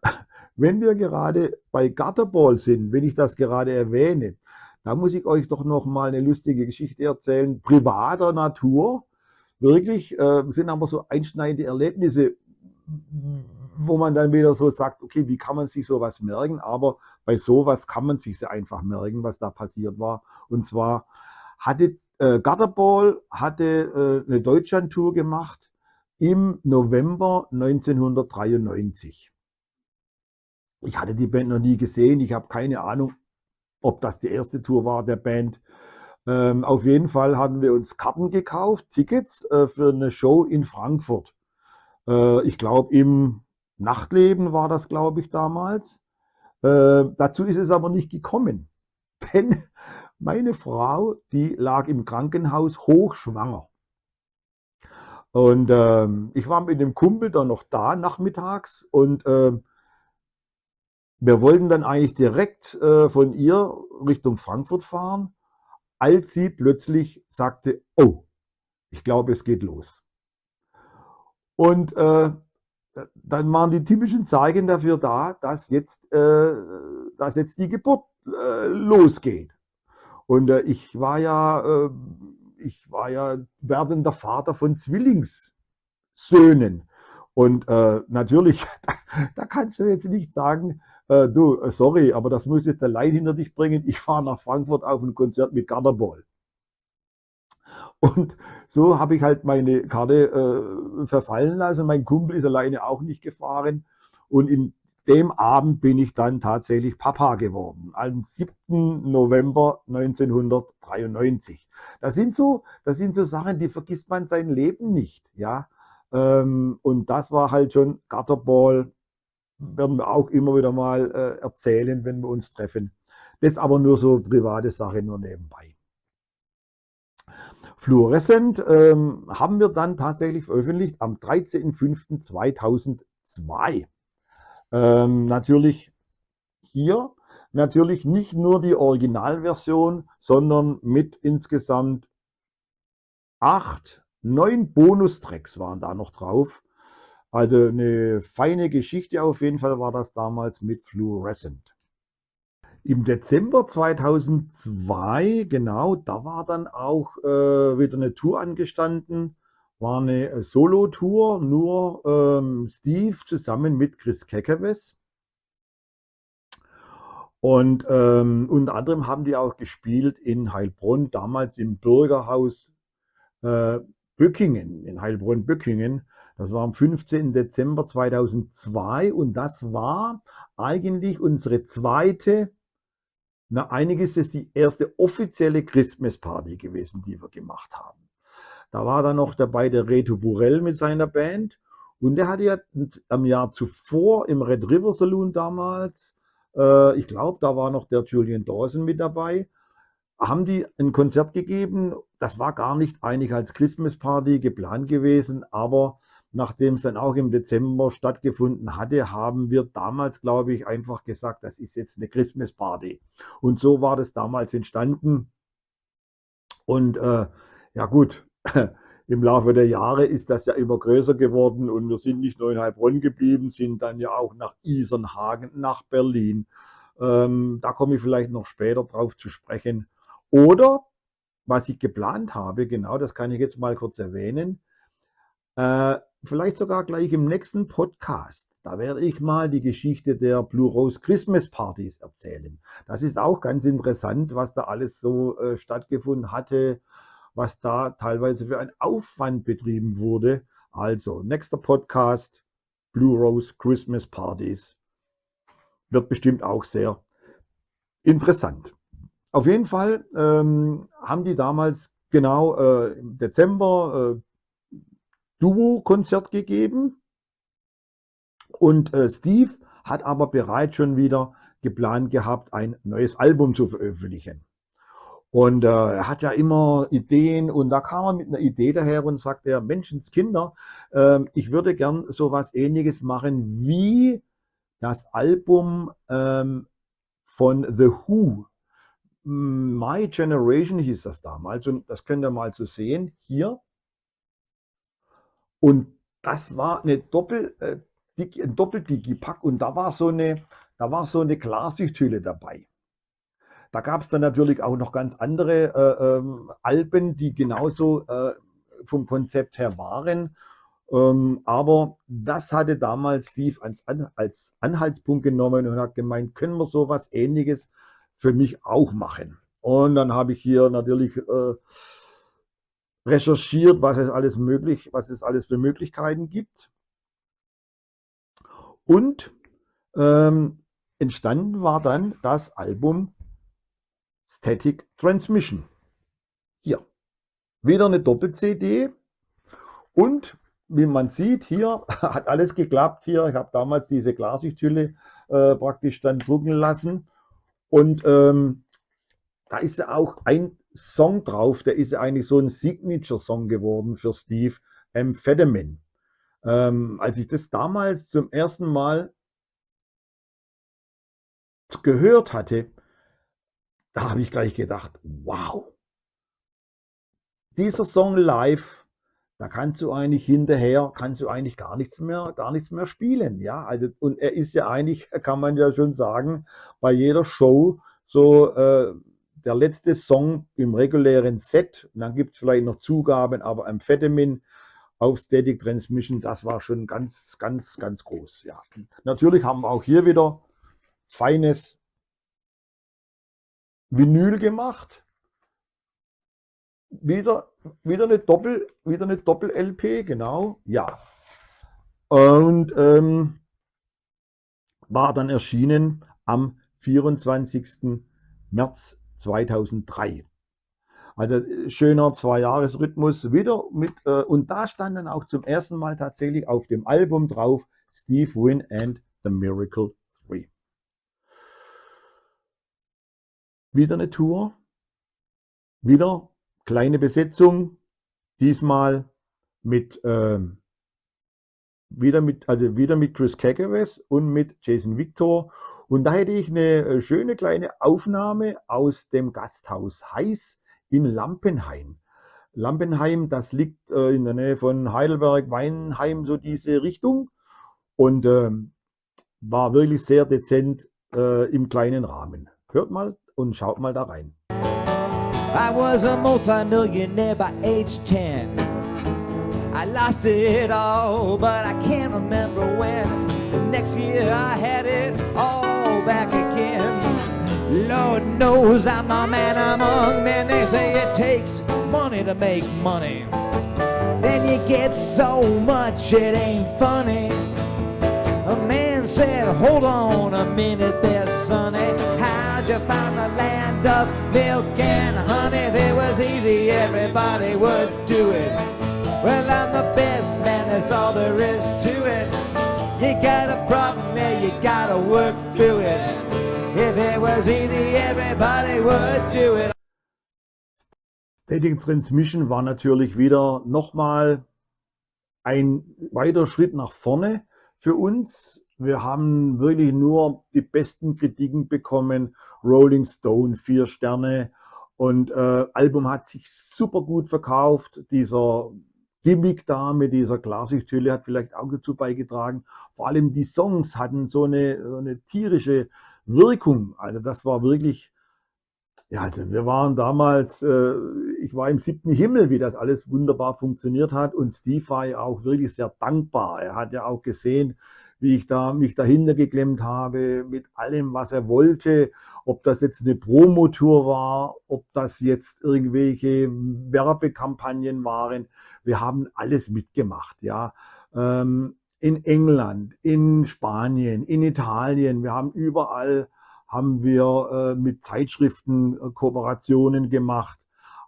wenn wir gerade bei Gutterball sind, wenn ich das gerade erwähne, da muss ich euch doch noch mal eine lustige Geschichte erzählen, privater Natur. Wirklich, sind aber so einschneidende Erlebnisse, wo man dann wieder so sagt, okay, wie kann man sich sowas merken? Aber bei sowas kann man sich einfach merken, was da passiert war. Und zwar hatte Gutterball eine Deutschlandtour gemacht im November 1993. Ich hatte die Band noch nie gesehen, ich habe keine Ahnung, ob das die erste Tour war der Band. Auf jeden Fall hatten wir uns Karten gekauft, Tickets für eine Show in Frankfurt. Ich glaube, im Nachtleben war das, glaube ich, damals. Dazu ist es aber nicht gekommen, denn meine Frau, die lag im Krankenhaus hochschwanger. Und ich war mit dem Kumpel dann noch da nachmittags und wir wollten dann eigentlich direkt von ihr Richtung Frankfurt fahren, als sie plötzlich sagte, oh, ich glaube, es geht los. Und dann waren die typischen Zeichen dafür da, dass jetzt die Geburt losgeht. Und ich war ja werdender Vater von Zwillingssöhnen. Und natürlich, da kannst du jetzt nicht sagen, du, sorry, aber das muss ich jetzt allein hinter dich bringen. Ich fahre nach Frankfurt auf ein Konzert mit Garderball. Und so habe ich halt meine Karte verfallen lassen. Mein Kumpel ist alleine auch nicht gefahren. Und in dem Abend bin ich dann tatsächlich Papa geworden, am 7. November 1993. Das sind so Sachen, die vergisst man sein Leben nicht. Ja? Und das war halt schon Garderball, werden wir auch immer wieder mal erzählen, wenn wir uns treffen. Das aber nur so private Sache, nur nebenbei. Fluorescent haben wir dann tatsächlich veröffentlicht am 13.05.2002. Natürlich nicht nur die Originalversion, sondern mit insgesamt 9 Bonustracks waren da noch drauf. Also eine feine Geschichte auf jeden Fall war das damals mit Fluorescent. Im Dezember 2002, genau, da war dann auch wieder eine Tour angestanden. War eine Solo-Tour, nur Steve zusammen mit Chris Kekkeves. Und unter anderem haben die auch gespielt in Heilbronn, damals im Bürgerhaus Böckingen, in Heilbronn-Böckingen. Das war am 15. Dezember 2002 und das war eigentlich unsere zweite, einiges ist die erste offizielle Christmas Party gewesen, die wir gemacht haben. Da war dann noch dabei der Reto Burrell mit seiner Band und der hatte ja am Jahr zuvor im Red River Saloon damals, ich glaube, da war noch der Julian Dawson mit dabei, haben die ein Konzert gegeben. Das war gar nicht eigentlich als Christmas Party geplant gewesen, aber nachdem es dann auch im Dezember stattgefunden hatte, haben wir damals, glaube ich, einfach gesagt, das ist jetzt eine Christmas Party. Und so war das damals entstanden. Und ja gut, im Laufe der Jahre ist das ja immer größer geworden und wir sind nicht nur in Heilbronn geblieben, sind dann ja auch nach Isernhagen, nach Berlin. Da komme ich vielleicht noch später drauf zu sprechen. Oder, was ich geplant habe, genau, das kann ich jetzt mal kurz erwähnen, vielleicht sogar gleich im nächsten Podcast. Da werde ich mal die Geschichte der Blue Rose Christmas Partys erzählen. Das ist auch ganz interessant, was da alles so stattgefunden hatte, was da teilweise für ein Aufwand betrieben wurde. Also, nächster Podcast, Blue Rose Christmas Partys. Wird bestimmt auch sehr interessant. Auf jeden Fall haben die damals genau im Dezember Duo-Konzert gegeben und Steve hat aber bereits schon wieder geplant gehabt, ein neues Album zu veröffentlichen. Und er hat ja immer Ideen und da kam er mit einer Idee daher und sagte, Menschenskinder, ich würde gern so was Ähnliches machen wie das Album von The Who. My Generation hieß das damals und das könnt ihr mal so sehen hier. Und das war eine ein Doppel-Digipack und da war so eine Klarsichthülle dabei. Da gab es dann natürlich auch noch ganz andere Alben, die genauso vom Konzept her waren. Aber das hatte damals Steve als Anhaltspunkt genommen und hat gemeint, können wir sowas Ähnliches für mich auch machen. Und dann habe ich hier natürlich recherchiert, was es alles für Möglichkeiten gibt. Und entstanden war dann das Album Static Transmission. Wieder eine Doppel-CD und wie man sieht, hier hat alles geklappt. Hier, ich habe damals diese Klarsichthülle praktisch dann drucken lassen und da ist ja auch ein Song drauf, der ist ja eigentlich so ein Signature-Song geworden für Steve, Amphetamine. Als ich das damals zum ersten Mal gehört hatte, da habe ich gleich gedacht, wow, dieser Song live, da kannst du eigentlich hinterher, gar nichts mehr spielen. Ja, also, und er ist ja eigentlich, kann man ja schon sagen, bei jeder Show so der letzte Song im regulären Set. Und dann gibt es vielleicht noch Zugaben, aber Amphetamine auf Static Transmission, das war schon ganz groß. Ja. Natürlich haben wir auch hier wieder feines Vinyl gemacht. Wieder eine Doppel-LP, genau, ja. Und war dann erschienen am 24. März 2003. Also schöner 2-Jahres-Rhythmus wieder mit, und da stand dann auch zum ersten Mal tatsächlich auf dem Album drauf Steve Wynn and the Miracle 3. Wieder eine Tour, wieder kleine Besetzung, diesmal mit, wieder mit Chris Kagawas und mit Jason Victor. Und da hätte ich eine schöne kleine Aufnahme aus dem Gasthaus Heiß in Lampenheim. Lampenheim, das liegt in der Nähe von Heidelberg, Weinheim, so diese Richtung. Und war wirklich sehr dezent im kleinen Rahmen. Hört mal und schaut mal da rein. I was a multi-millionaire by age 10. I lost it all, but I can't remember when. The next year I had it all back again. Lord knows I'm a man among men. They say it takes money to make money. Then you get so much it ain't funny. A man said, hold on a minute there, sonny. How'd you find the land of milk and honey? If it was easy, everybody would do it. Well, I'm the best man, that's all there is to it. You got a problem, yeah, you gotta work through it. If it was easy, everybody would do it. Static Transmission war natürlich wieder nochmal ein weiterer Schritt nach vorne für uns. Wir haben wirklich nur die besten Kritiken bekommen. Rolling Stone 4 Sterne und Album hat sich super gut verkauft. Dieser Gimmick da mit dieser Klarsichthülle hat vielleicht auch dazu beigetragen. Vor allem die Songs hatten so eine tierische Wirkung. Also das war wirklich, ja, also wir waren damals, ich war im 7. Himmel, wie das alles wunderbar funktioniert hat, und Steve war ja auch wirklich sehr dankbar. Er hat ja auch gesehen, wie ich mich dahinter geklemmt habe mit allem, was er wollte, ob das jetzt eine Promotour war, ob das jetzt irgendwelche Werbekampagnen waren. Wir haben alles mitgemacht, ja. In England, in Spanien, in Italien, wir haben überall mit Zeitschriften Kooperationen gemacht.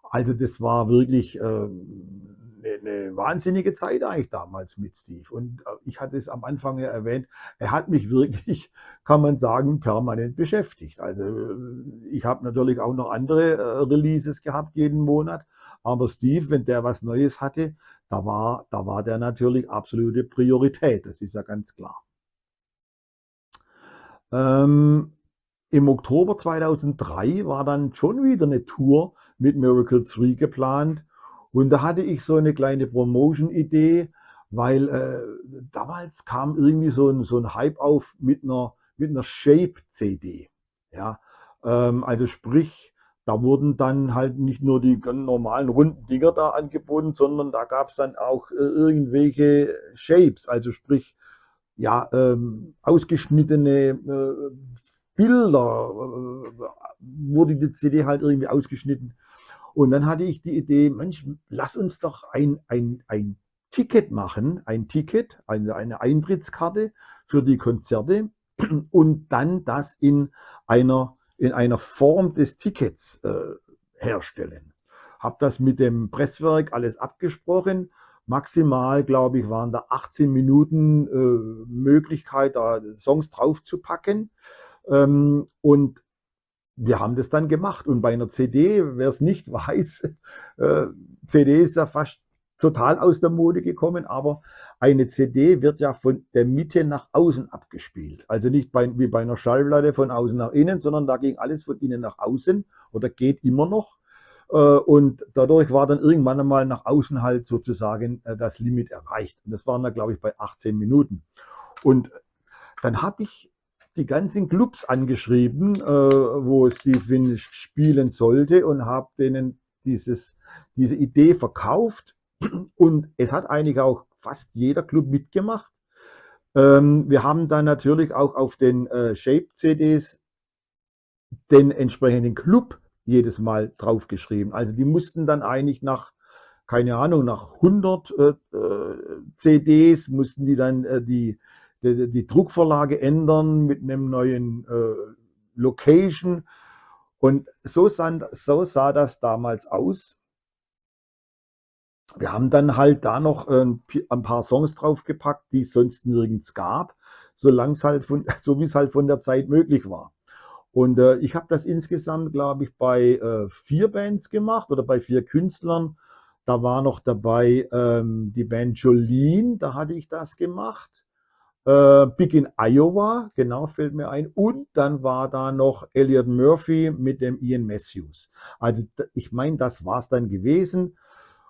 Also das war wirklich eine wahnsinnige Zeit eigentlich damals mit Steve. Und ich hatte es am Anfang ja erwähnt, er hat mich wirklich, kann man sagen, permanent beschäftigt. Also ich habe natürlich auch noch andere Releases gehabt jeden Monat, aber Steve, wenn der was Neues hatte, da war der natürlich absolute Priorität, das ist ja ganz klar. Im Oktober 2003 war dann schon wieder eine Tour mit Miracle 3 geplant. Und da hatte ich so eine kleine Promotion-Idee, weil damals kam irgendwie so ein Hype auf mit einer Shape-CD. Ja? Also sprich, da wurden dann halt nicht nur die ganz normalen runden Dinger da angeboten, sondern da gab es dann auch irgendwelche Shapes, also sprich, ja, ausgeschnittene Bilder, wurde die CD halt irgendwie ausgeschnitten. Und dann hatte ich die Idee, Mensch, lass uns doch ein Ticket machen, eine Eintrittskarte für die Konzerte und dann das in einer Form des Tickets herstellen. habe das mit dem Presswerk alles abgesprochen. Maximal, glaube ich, waren da 18 Minuten Möglichkeit, da Songs drauf zu packen. Und wir haben das dann gemacht. Und bei einer CD, wer es nicht weiß, CD ist ja fast total aus der Mode gekommen, aber eine CD wird ja von der Mitte nach außen abgespielt. Also nicht wie bei einer Schallplatte von außen nach innen, sondern da ging alles von innen nach außen oder geht immer noch. Und dadurch war dann irgendwann einmal nach außen halt sozusagen das Limit erreicht. Und das waren da, glaube ich, bei 18 Minuten. Und dann habe ich die ganzen Clubs angeschrieben, wo Steve Winch spielen sollte, und habe denen diese Idee verkauft. Und es hat eigentlich auch fast jeder Club mitgemacht. Wir haben dann natürlich auch auf den Shape-CDs den entsprechenden Club jedes Mal draufgeschrieben. Also die mussten dann eigentlich nach, keine Ahnung, nach 100 CDs mussten die dann die Druckvorlage ändern mit einem neuen Location. Und so sah das damals aus. Wir haben dann halt da noch ein paar Songs draufgepackt, die es sonst nirgends gab, so wie es halt von der Zeit möglich war. Und ich habe das insgesamt, glaube ich, bei 4 Bands gemacht oder bei 4 Künstlern. Da war noch dabei die Band Jolene, da hatte ich das gemacht. Big in Iowa, genau, fällt mir ein. Und dann war da noch Elliot Murphy mit dem Ian Matthews. Also ich meine, das war es dann gewesen.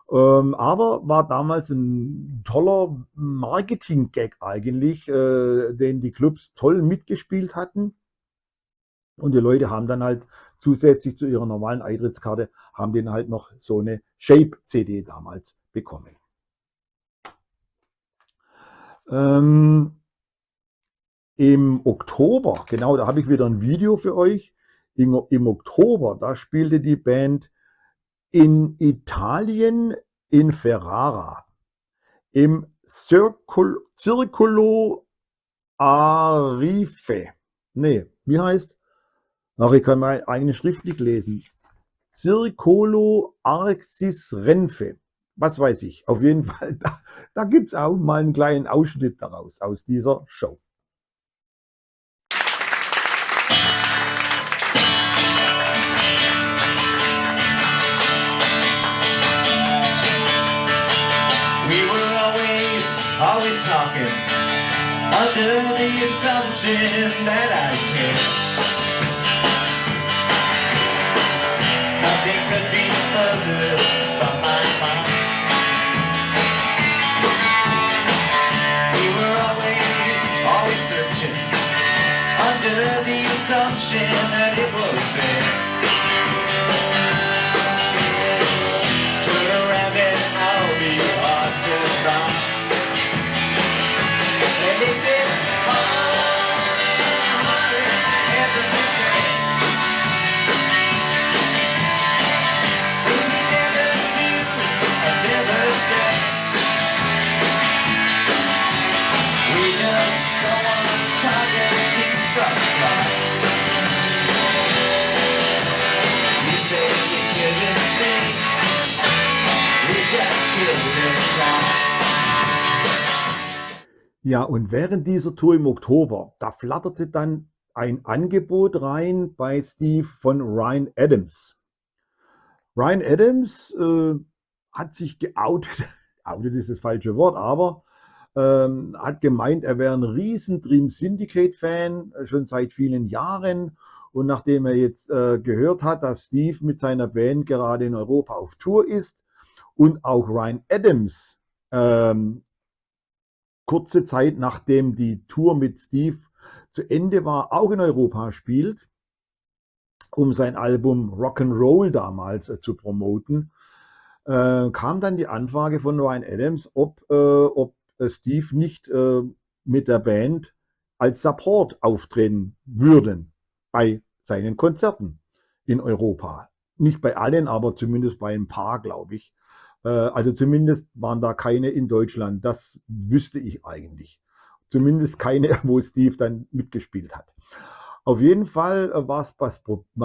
Aber war damals ein toller Marketing-Gag eigentlich, den die Clubs toll mitgespielt hatten. Und die Leute haben dann halt zusätzlich zu ihrer normalen Eintrittskarte, haben den halt noch so eine Shape-CD damals bekommen. Im Oktober, genau, da habe ich wieder ein Video für euch. Im Oktober, da spielte die Band in Italien, in Ferrara, im Circolo Arife. Nee, wie heißt? Ach, ich kann mal eigentlich schriftlich lesen. Circolo Arxis Renfe. Was weiß ich. Auf jeden Fall, da gibt es auch mal einen kleinen Ausschnitt daraus, aus dieser Show. Always talking under the assumption that I care. Nothing could be further from my mind. We were always searching under the assumption that it was there. Turn around and I'll be hard to find. Ja, und während dieser Tour im Oktober, da flatterte dann ein Angebot rein bei Steve von Ryan Adams. Ryan Adams hat sich geoutet, outet ist das falsche Wort, aber hat gemeint, er wäre ein riesen Dream Syndicate-Fan, schon seit vielen Jahren. Und nachdem er jetzt gehört hat, dass Steve mit seiner Band gerade in Europa auf Tour ist und auch Ryan Adams kurze Zeit nachdem die Tour mit Steve zu Ende war, auch in Europa spielt, um sein Album Rock'n'Roll damals zu promoten, kam dann die Anfrage von Ryan Adams, ob Steve nicht mit der Band als Support auftreten würden bei seinen Konzerten in Europa. Nicht bei allen, aber zumindest bei ein paar, glaube ich. Also zumindest waren da keine in Deutschland, das wüsste ich eigentlich. Zumindest keine, wo Steve dann mitgespielt hat. Auf jeden Fall war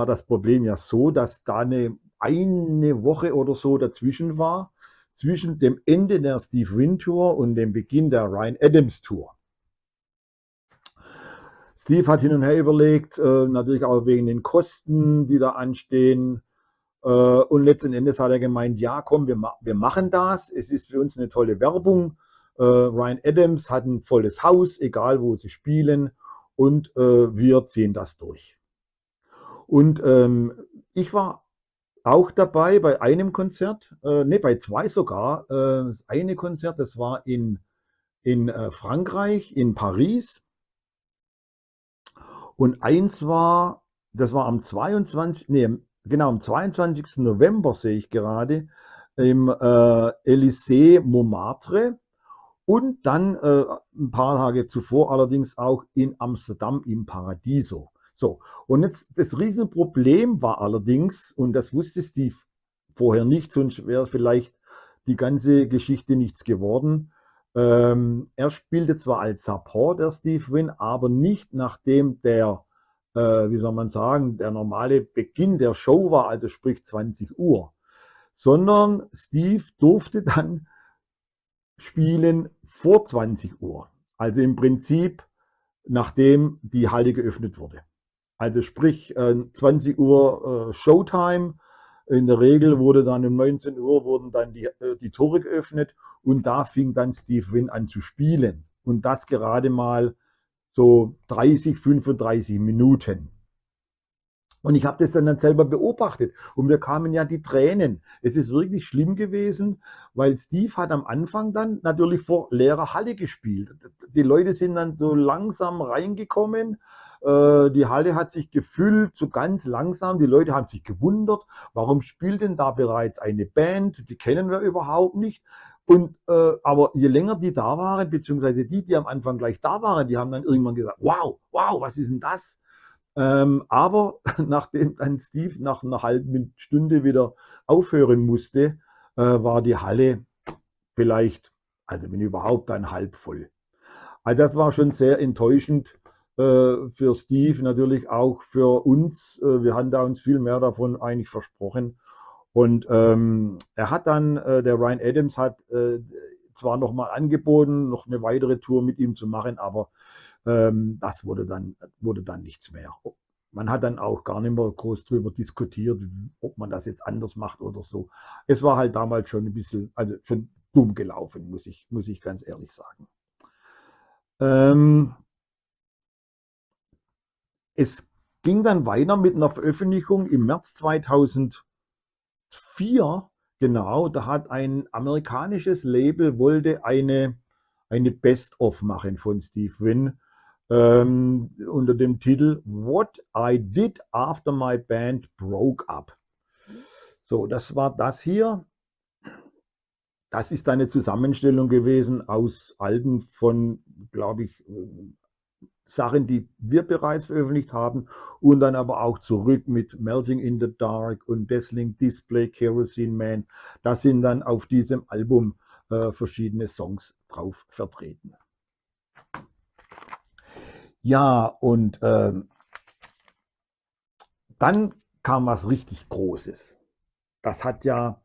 das Problem ja so, dass da eine eine Woche oder so dazwischen war, zwischen dem Ende der Steve Wynn Tour und dem Beginn der Ryan Adams Tour. Steve hat hin und her überlegt, natürlich auch wegen den Kosten, die da anstehen. Und letzten Endes hat er gemeint, ja komm, wir machen das. Es ist für uns eine tolle Werbung. Ryan Adams hat ein volles Haus, egal wo sie spielen. Und wir ziehen das durch. Und ich war auch dabei bei einem Konzert, bei zwei sogar. Das eine Konzert, das war in Frankreich, in Paris. Und eins war, das war am 22. November sehe ich gerade, im Élysée Montmartre. Und dann ein paar Tage zuvor allerdings auch in Amsterdam im Paradiso. So, und jetzt das Riesenproblem war allerdings, und das wusste Steve vorher nicht, sonst wäre vielleicht die ganze Geschichte nichts geworden. Er spielte zwar als Support, der Steve Wynn, aber nicht nachdem der, wie soll man sagen, der normale Beginn der Show war, also sprich 20 Uhr, sondern Steve durfte dann spielen vor 20 Uhr. Also im Prinzip, nachdem die Halle geöffnet wurde. Also sprich 20 Uhr Showtime. In der Regel wurde dann um 19 Uhr wurden dann die Tore geöffnet und da fing dann Steve Wynn an zu spielen. Und das gerade mal so 30, 35 Minuten. Und ich habe das dann selber beobachtet und mir kamen ja die Tränen. Es ist wirklich schlimm gewesen, weil Steve hat am Anfang dann natürlich vor leerer Halle gespielt. Die Leute sind dann so langsam reingekommen. Die Halle hat sich gefüllt, so ganz langsam. Die Leute haben sich gewundert, warum spielt denn da bereits eine Band? Die kennen wir überhaupt nicht. Und aber je länger die da waren, beziehungsweise die am Anfang gleich da waren, die haben dann irgendwann gesagt, wow, was ist denn das? Aber nachdem dann Steve nach einer halben Stunde wieder aufhören musste, war die Halle vielleicht, also wenn überhaupt, dann halb voll. Also das war schon sehr enttäuschend für Steve, natürlich auch für uns. Wir haben da uns viel mehr davon eigentlich versprochen. Und er hat dann, der Ryan Adams hat zwar nochmal angeboten, noch eine weitere Tour mit ihm zu machen, aber das wurde dann nichts mehr. Man hat dann auch gar nicht mehr groß drüber diskutiert, ob man das jetzt anders macht oder so. Es war halt damals schon ein bisschen, also schon dumm gelaufen, muss ich ganz ehrlich sagen. Es ging dann weiter mit einer Veröffentlichung im März 2004. Genau, da hat ein amerikanisches Label wollte eine Best-of machen von Steve Wynn. Unter dem Titel What I Did After My Band Broke Up. So, das war das hier. Das ist eine Zusammenstellung gewesen aus Alben von, glaube ich, Sachen, die wir bereits veröffentlicht haben und dann aber auch zurück mit Melting in the Dark und Dazzling Display, Kerosene Man. Da sind dann auf diesem Album verschiedene Songs drauf vertreten. Ja, und dann kam was richtig Großes. Das hat ja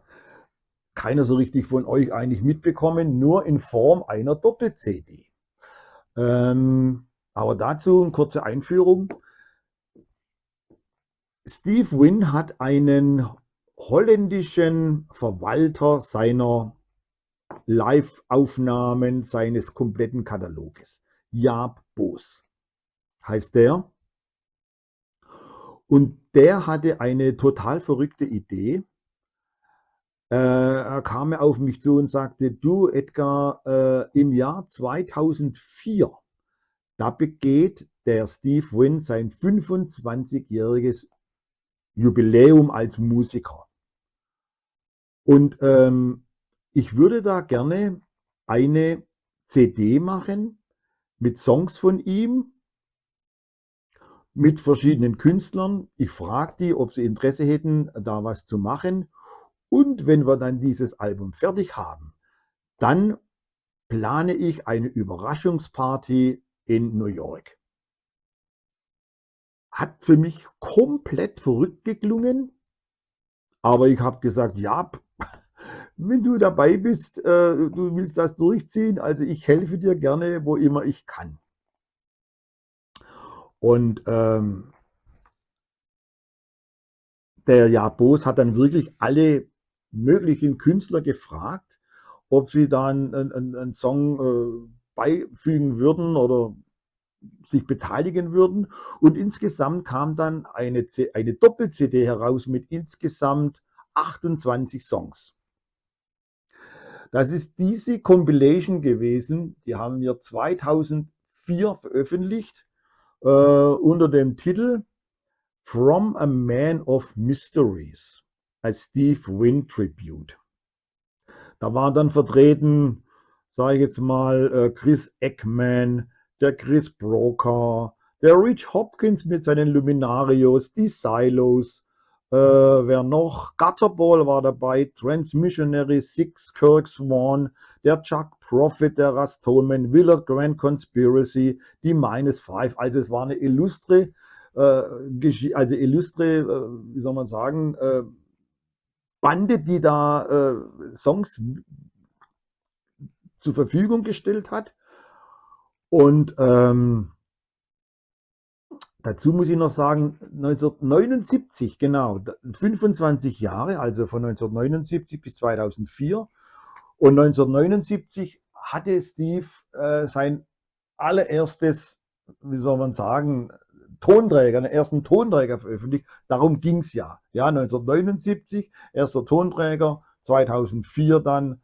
keiner so richtig von euch eigentlich mitbekommen, nur in Form einer Doppel-CD. Aber dazu eine kurze Einführung. Steve Wynn hat einen holländischen Verwalter seiner Live-Aufnahmen seines kompletten Kataloges. Jaap Boos heißt der. Und der hatte eine total verrückte Idee. Er kam auf mich zu und sagte, du Edgar, im Jahr 2004, da begeht der Steve Wynn sein 25-jähriges Jubiläum als Musiker. Und ich würde da gerne eine CD machen mit Songs von ihm, mit verschiedenen Künstlern. Ich frage die, ob sie Interesse hätten, da was zu machen. Und wenn wir dann dieses Album fertig haben, dann plane ich eine Überraschungsparty in New York. Hat für mich komplett verrückt geklungen, Aber ich habe gesagt, ja, wenn du dabei bist, du willst das durchziehen, also ich helfe dir gerne, wo immer ich kann. Und der Jaap Boos hat dann wirklich alle möglichen Künstler gefragt, ob sie da einen Song beifügen würden oder sich beteiligen würden. Und insgesamt kam dann eine Doppel-CD heraus mit insgesamt 28 Songs. Das ist diese Compilation gewesen, die haben wir 2004 veröffentlicht, unter dem Titel From a Man of Mysteries, als Steve Wynn Tribute. Da waren dann vertreten, sage ich jetzt mal, Chris Eckman, der Chris Broker, der Rich Hopkins mit seinen Luminarios, die Silos, wer noch? Gutterball war dabei, Transmissionary, Six, Kirk Swan, der Chuck Prophet, der Russ Tolman, Willard Grand Conspiracy, die Minus Five. Also es war eine illustre, wie soll man sagen, Bande, die da Songs zur Verfügung gestellt hat. Und dazu muss ich noch sagen, 1979, genau, 25 Jahre, also von 1979 bis 2004. Und 1979 hatte Steve sein allererstes, wie soll man sagen, Tonträger, den ersten Tonträger veröffentlicht. Darum ging es ja. Ja, 1979, erster Tonträger, 2004 dann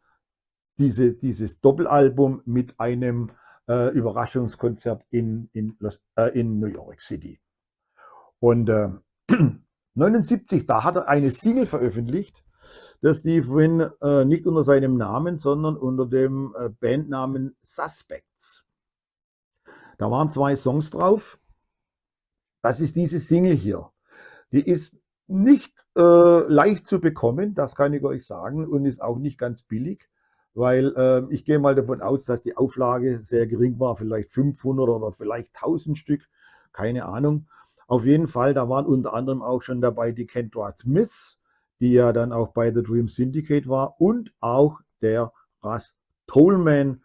dieses Doppelalbum mit einem Überraschungskonzert in New York City. Und 1979, da hat er eine Single veröffentlicht, der Steve Wynn nicht unter seinem Namen, sondern unter dem Bandnamen Suspects. Da waren 2 Songs drauf. Das ist diese Single hier. Die ist nicht leicht zu bekommen, das kann ich euch sagen, und ist auch nicht ganz billig. Weil ich gehe mal davon aus, dass die Auflage sehr gering war, vielleicht 500 oder vielleicht 1000 Stück, keine Ahnung. Auf jeden Fall, da waren unter anderem auch schon dabei die Kendra Smith, die ja dann auch bei The Dream Syndicate war, und auch der Russ Tolman,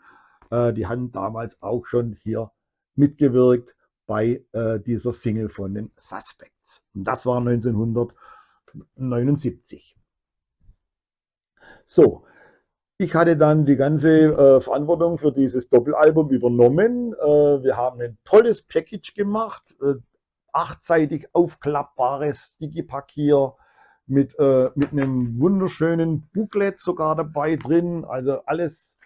die haben damals auch schon hier mitgewirkt bei dieser Single von den Suspects. Und das war 1979. So. Ich hatte dann die ganze Verantwortung für dieses Doppelalbum übernommen. Wir haben ein tolles Package gemacht, 8-seitig aufklappbares Digipack mit einem wunderschönen Booklet sogar dabei drin. Also alles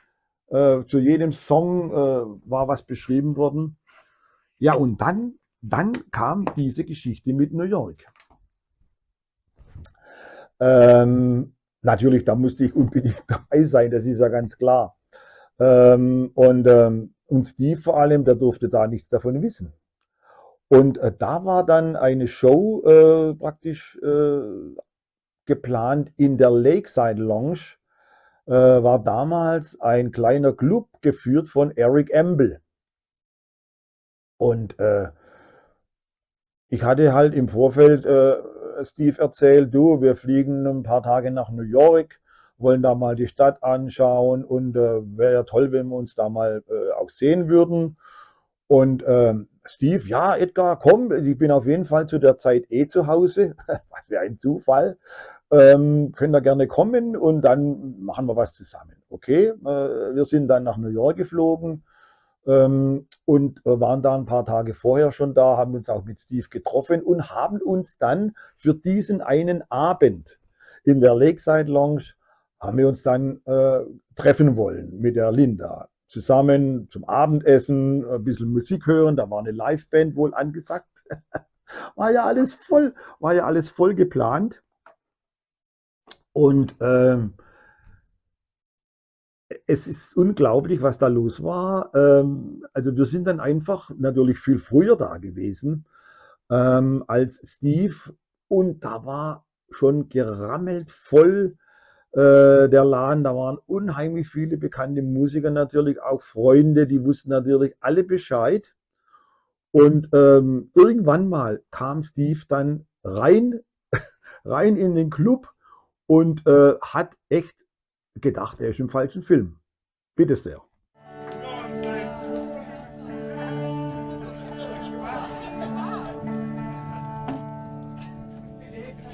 zu jedem Song war was beschrieben worden. Ja, und dann kam diese Geschichte mit New York. Natürlich, da musste ich unbedingt dabei sein, das ist ja ganz klar. Und Steve vor allem, der durfte da nichts davon wissen. Und da war dann eine Show praktisch geplant in der Lakeside Lounge. War damals ein kleiner Club, geführt von Eric Ambel. Und ich hatte halt im Vorfeld Steve erzählt, du, wir fliegen ein paar Tage nach New York, wollen da mal die Stadt anschauen und wäre ja toll, wenn wir uns da mal auch sehen würden. Und Steve, ja, Edgar, komm, ich bin auf jeden Fall zu der Zeit zu Hause, was wäre ein Zufall, können da gerne kommen und dann machen wir was zusammen. Okay, wir sind dann nach New York geflogen. Und waren da ein paar Tage vorher schon da, haben uns auch mit Steve getroffen und haben uns dann für diesen einen Abend in der Lakeside Lounge, haben wir uns dann treffen wollen mit der Linda. Zusammen zum Abendessen, ein bisschen Musik hören, da war eine Liveband wohl angesagt. War ja alles voll geplant. Und es ist unglaublich, was da los war. Also wir sind dann einfach natürlich viel früher da gewesen als Steve. Und da war schon gerammelt voll der Laden. Da waren unheimlich viele bekannte Musiker natürlich, auch Freunde, die wussten natürlich alle Bescheid. Und irgendwann mal kam Steve dann rein in den Club und hat echt gedacht, er ist im falschen Film. Bitte sehr.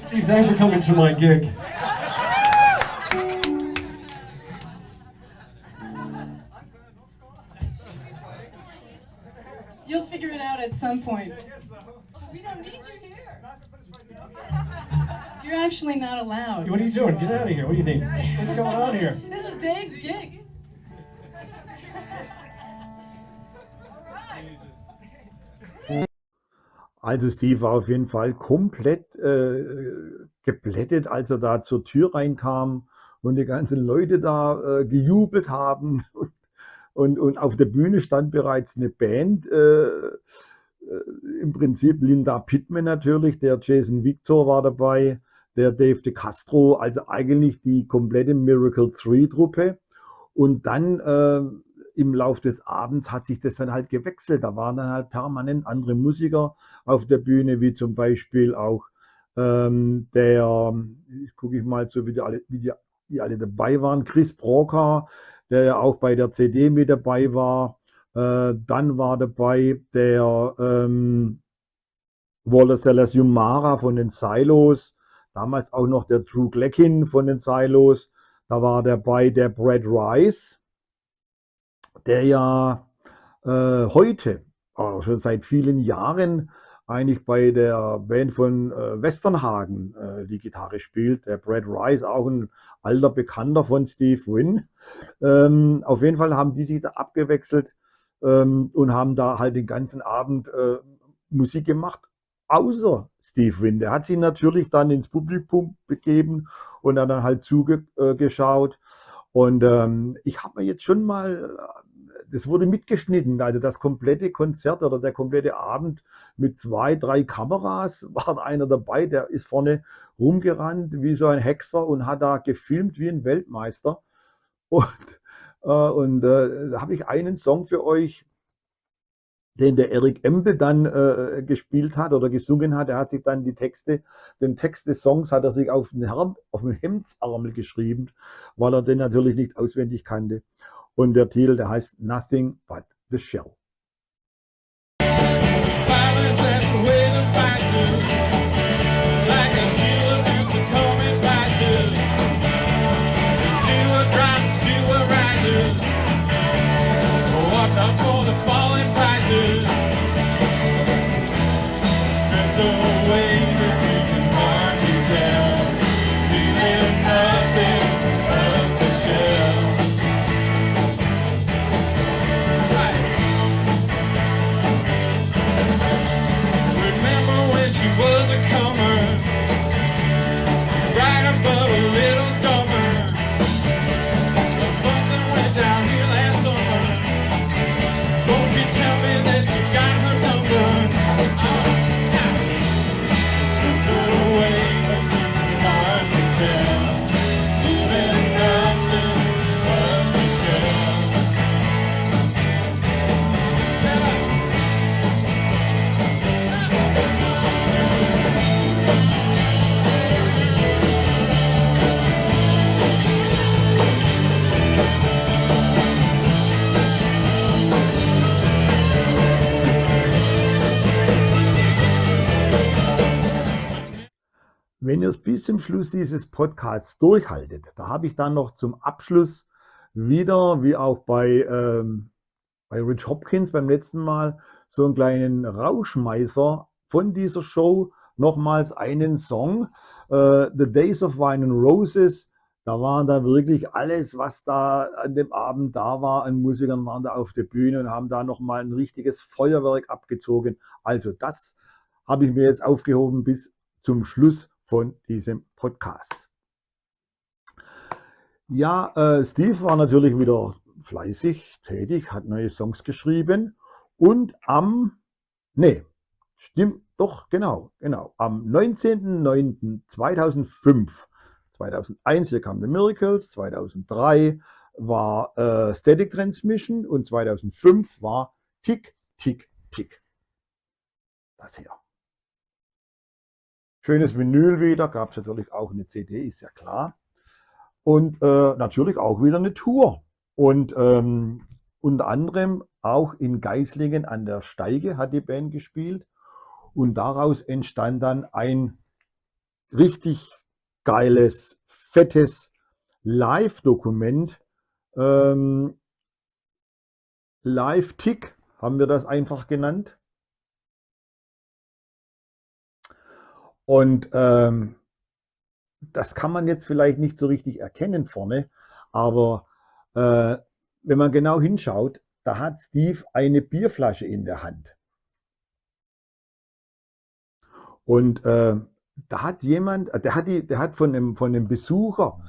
Steve, thanks for coming to my gig. You'll figure it out at some point. We don't need you here. You're actually not allowed. What are you doing? Get out of here. What do you think? What's going on here? This is Dave's gig. Also Steve war auf jeden Fall komplett geblättet, als er da zur Tür reinkam und die ganzen Leute da gejubelt haben. Und auf der Bühne stand bereits eine Band, im Prinzip Linda Pittman natürlich, der Jason Victor war dabei, der Dave De Castro, also eigentlich die komplette Miracle 3 Truppe. Und dann im Lauf des Abends hat sich das dann halt gewechselt. Da waren dann halt permanent andere Musiker auf der Bühne, wie zum Beispiel auch gucke ich mal so, die alle dabei waren, Chris Broca, der ja auch bei der CD mit dabei war. Dann war dabei der Wallace Yumara von den Silos, damals auch noch der Drew Gleckin von den Silos. Da war dabei der Brad Rice, der ja heute, schon seit vielen Jahren, eigentlich bei der Band von Westernhagen die Gitarre spielt. Der Brad Rice, auch ein alter Bekannter von Steve Wynn. Auf jeden Fall haben die sich da abgewechselt und haben da halt den ganzen Abend Musik gemacht, außer Steve Wynn. Der hat sich natürlich dann ins Publikum begeben und hat dann halt zugeschaut. Und ich habe mir jetzt schon mal, das wurde mitgeschnitten, also das komplette Konzert oder der komplette Abend mit 2, 3 Kameras, war einer dabei, der ist vorne rumgerannt wie so ein Hexer und hat da gefilmt wie ein Weltmeister. Und da habe ich einen Song für euch, den der Eric Empel dann gespielt hat oder gesungen hat. Er hat sich dann den Text des Songs hat er sich auf den Hemdsärmel geschrieben, weil er den natürlich nicht auswendig kannte. Und der Titel, der heißt Nothing But the Shell. Wenn ihr es bis zum Schluss dieses Podcasts durchhaltet, da habe ich dann noch zum Abschluss wieder, wie auch bei Rich Hopkins beim letzten Mal, so einen kleinen Rauschmeißer von dieser Show, nochmals einen Song, The Days of Wine and Roses. Da waren da wirklich alles, was da an dem Abend da war, an Musikern waren da auf der Bühne und haben da nochmal ein richtiges Feuerwerk abgezogen. Also das habe ich mir jetzt aufgehoben bis zum Schluss von diesem Podcast. Ja, Steve war natürlich wieder fleißig tätig, hat neue Songs geschrieben und am 19.09.2005, 2001 hier kam The Miracles, 2003 war Static Transmission und 2005 war Tick, Tick, Tick. Das hier. Schönes Vinyl wieder, gab es natürlich auch eine CD, ist ja klar. Und natürlich auch wieder eine Tour. Und unter anderem auch in Geislingen an der Steige hat die Band gespielt. Und daraus entstand dann ein richtig geiles, fettes Live-Dokument. Live-Tick haben wir das einfach genannt. Und das kann man jetzt vielleicht nicht so richtig erkennen vorne, aber wenn man genau hinschaut, da hat Steve eine Bierflasche in der Hand. Und da hat jemand, der hat von einem Besucher,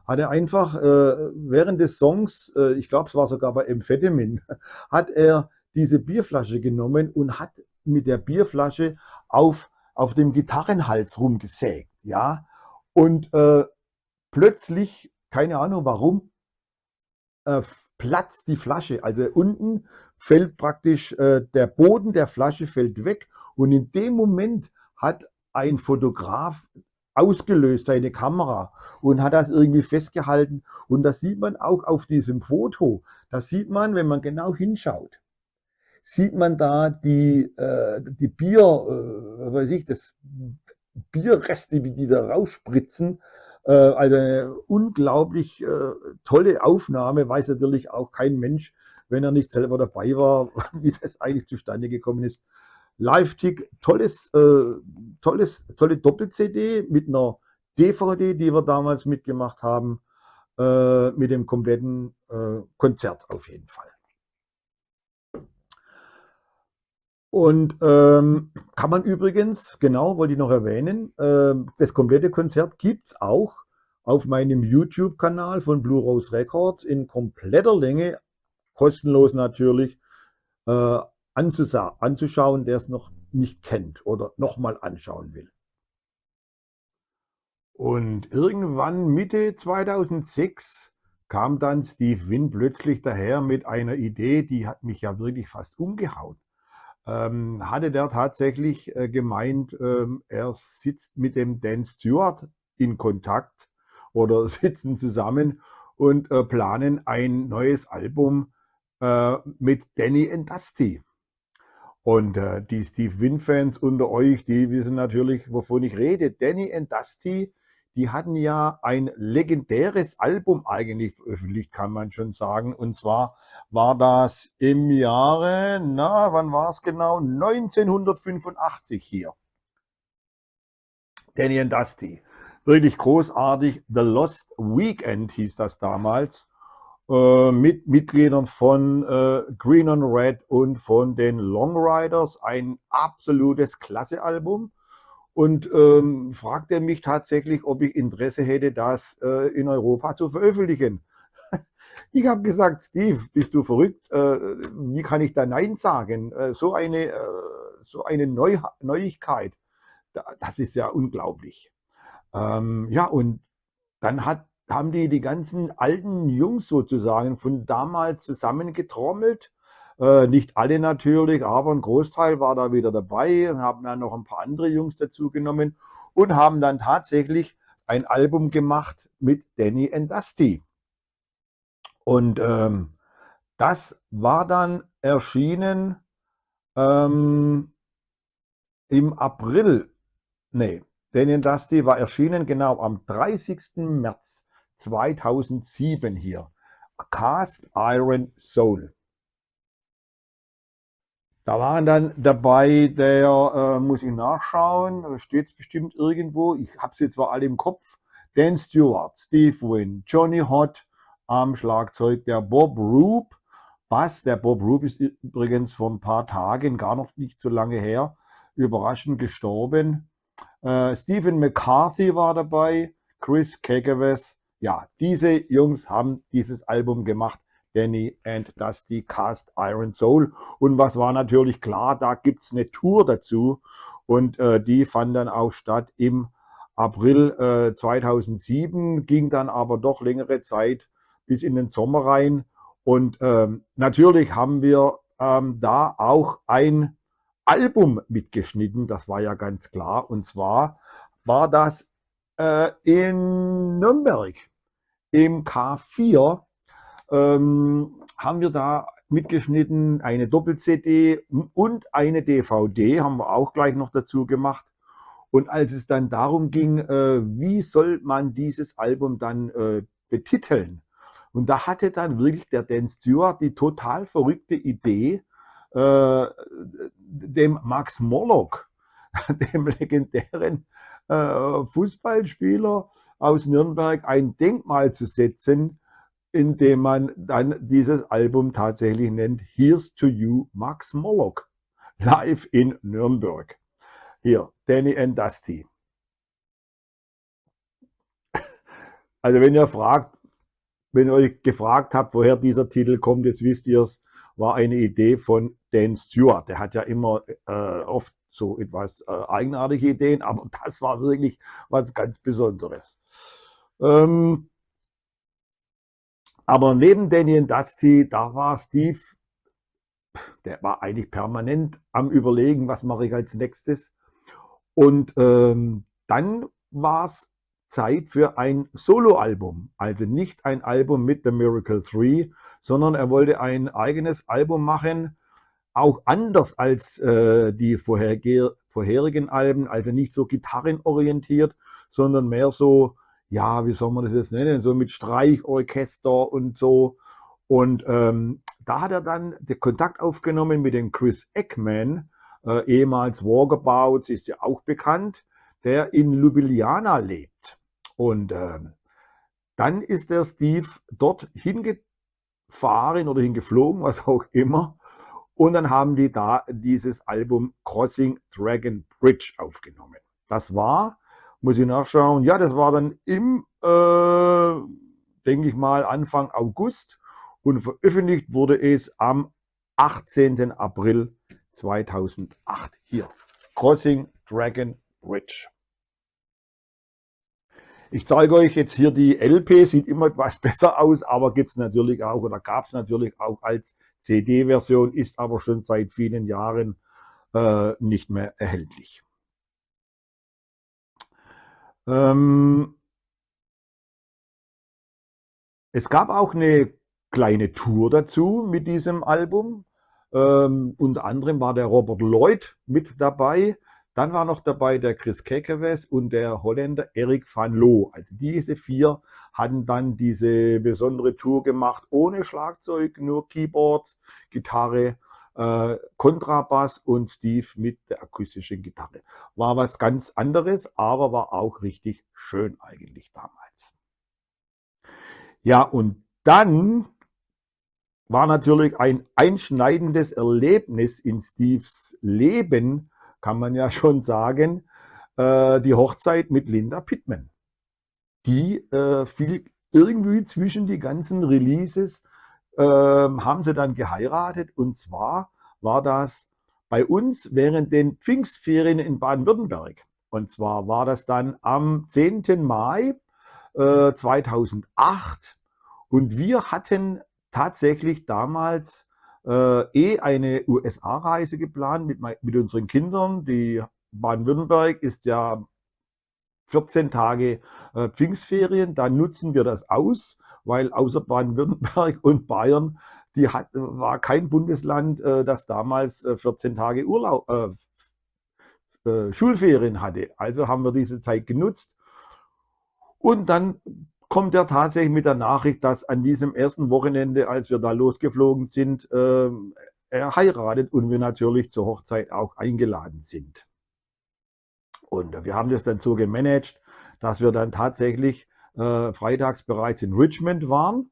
hat er einfach während des Songs, ich glaube es war sogar bei Amphetamine, hat er diese Bierflasche genommen und hat mit der Bierflasche auf dem Gitarrenhals rumgesägt, ja. Und plötzlich, keine Ahnung warum, platzt die Flasche. Also unten fällt praktisch der Boden der Flasche fällt weg und in dem Moment hat ein Fotograf ausgelöst seine Kamera und hat das irgendwie festgehalten. Und das sieht man auch auf diesem Foto. Das sieht man, wenn man genau hinschaut, sieht man da die Bier, was weiß ich, das Bierreste, wie die da rausspritzen. Also eine unglaublich tolle Aufnahme, weiß natürlich auch kein Mensch, wenn er nicht selber dabei war, wie das eigentlich zustande gekommen ist. Live-Tick, tolle Doppel-CD mit einer DVD, die wir damals mitgemacht haben, mit dem kompletten Konzert auf jeden Fall. Und kann man übrigens, genau, wollte ich noch erwähnen, das komplette Konzert gibt es auch auf meinem YouTube-Kanal von Blue Rose Records in kompletter Länge, kostenlos natürlich, anzuschauen, der es noch nicht kennt oder nochmal anschauen will. Und irgendwann Mitte 2006 kam dann Steve Wynn plötzlich daher mit einer Idee, die hat mich ja wirklich fast umgehauen. Hatte der tatsächlich gemeint, er sitzt mit dem Dan Stewart in Kontakt oder sitzen zusammen und planen ein neues Album mit Danny and Dusty. Und die Steve Wynn-Fans unter euch, die wissen natürlich, wovon ich rede. Danny and Dusty, die hatten ja ein legendäres Album eigentlich veröffentlicht, kann man schon sagen. Und zwar war das im Jahre, na, wann war es genau? 1985 hier. Danny and Dusty. Wirklich großartig. The Lost Weekend hieß das damals. Mit Mitgliedern von Green on Red und von den Long Riders. Ein absolutes Klasse-Album. Und fragte mich tatsächlich, ob ich Interesse hätte, das in Europa zu veröffentlichen. Ich habe gesagt, Steve, bist du verrückt? Wie kann ich da Nein sagen? So eine Neuigkeit, das ist ja unglaublich. Ja, und dann haben die ganzen alten Jungs sozusagen von damals zusammengetrommelt. Nicht alle natürlich, aber ein Großteil war da wieder dabei und haben dann noch ein paar andere Jungs dazu genommen und haben dann tatsächlich ein Album gemacht mit Danny and Dusty. Und das war dann erschienen im April. Nee, Danny and Dusty war erschienen genau am 30. März 2007 hier. Cast Iron Soul. Da waren dann dabei, muss ich nachschauen, steht es bestimmt irgendwo, ich habe sie zwar alle im Kopf, Dan Stewart, Steve Wynn, Johnny Hott am Schlagzeug, der Bob Roop, Bass. Der Bob Roop ist übrigens vor ein paar Tagen, gar noch nicht so lange her, überraschend gestorben. Stephen McCarthy war dabei, Chris Kekeves. Ja, diese Jungs haben dieses Album gemacht. Danny and Dusty, Cast Iron Soul. Und was war natürlich klar, da gibt es eine Tour dazu. Und die fand dann auch statt im April 2007, ging dann aber doch längere Zeit bis in den Sommer rein. Und natürlich haben wir da auch ein Album mitgeschnitten, das war ja ganz klar. Und zwar war das in Nürnberg im K4. Haben wir da mitgeschnitten, eine Doppel-CD und eine DVD, haben wir auch gleich noch dazu gemacht. Und als es dann darum ging, wie soll man dieses Album dann betiteln, und da hatte dann wirklich der Dan Stewart die total verrückte Idee, dem Max Morlock, dem legendären Fußballspieler aus Nürnberg, ein Denkmal zu setzen, indem man dann dieses Album tatsächlich nennt, Here's to You, Max Morlock, live in Nürnberg. Hier, Danny and Dusty. Also wenn ihr euch gefragt habt, woher dieser Titel kommt, jetzt wisst ihr es, war eine Idee von Dan Stewart. Der hat ja immer oft so etwas eigenartige Ideen, aber das war wirklich was ganz Besonderes. Aber neben Danny and Dusty, da war Steve, der war eigentlich permanent am Überlegen, was mache ich als nächstes. Und dann war es Zeit für ein Soloalbum. Also nicht ein Album mit The Miracle 3, sondern er wollte ein eigenes Album machen, auch anders als die vorherigen Alben, also nicht so gitarrenorientiert, sondern mehr so, ja, wie soll man das jetzt nennen, so mit Streichorchester und so. Und da hat er dann den Kontakt aufgenommen mit dem Chris Eckman, ehemals Walkabouts, ist ja auch bekannt, der in Ljubljana lebt. Und dann ist der Steve dort hingefahren oder hingeflogen, was auch immer. Und dann haben die da dieses Album Crossing Dragon Bridge aufgenommen. Das war, muss ich nachschauen, ja, das war dann im, denke ich mal, Anfang August. Und veröffentlicht wurde es am 18. April 2008. Hier, Crossing Dragon Bridge. Ich zeige euch jetzt hier die LP, sieht immer etwas besser aus, aber gibt es natürlich auch oder gab es natürlich auch als CD-Version, ist aber schon seit vielen Jahren nicht mehr erhältlich. Es gab auch eine kleine Tour dazu mit diesem Album. Unter anderem war der Robert Lloyd mit dabei. Dann war noch dabei der Chris Kekeves und der Holländer Eric van Loo. Also diese vier hatten dann diese besondere Tour gemacht, ohne Schlagzeug, nur Keyboards, Gitarre, Kontrabass und Steve mit der akustischen Gitarre. War was ganz anderes, aber war auch richtig schön eigentlich damals. Ja, und dann war natürlich ein einschneidendes Erlebnis in Steves Leben, kann man ja schon sagen, die Hochzeit mit Linda Pittman. Die fiel irgendwie zwischen die ganzen Releases, haben sie dann geheiratet, und zwar war das bei uns während den Pfingstferien in Baden-Württemberg. Und zwar war das dann am 10. Mai 2008, und wir hatten tatsächlich damals eine USA-Reise geplant mit unseren Kindern. Die Baden-Württemberg ist ja 14 Tage Pfingstferien, da nutzen wir das aus, weil außer Baden-Württemberg und Bayern, war kein Bundesland, das damals 14 Tage Schulferien hatte. Also haben wir diese Zeit genutzt, und dann kommt er tatsächlich mit der Nachricht, dass an diesem ersten Wochenende, als wir da losgeflogen sind, er heiratet und wir natürlich zur Hochzeit auch eingeladen sind. Und wir haben das dann so gemanagt, dass wir dann tatsächlich freitags bereits in Richmond waren.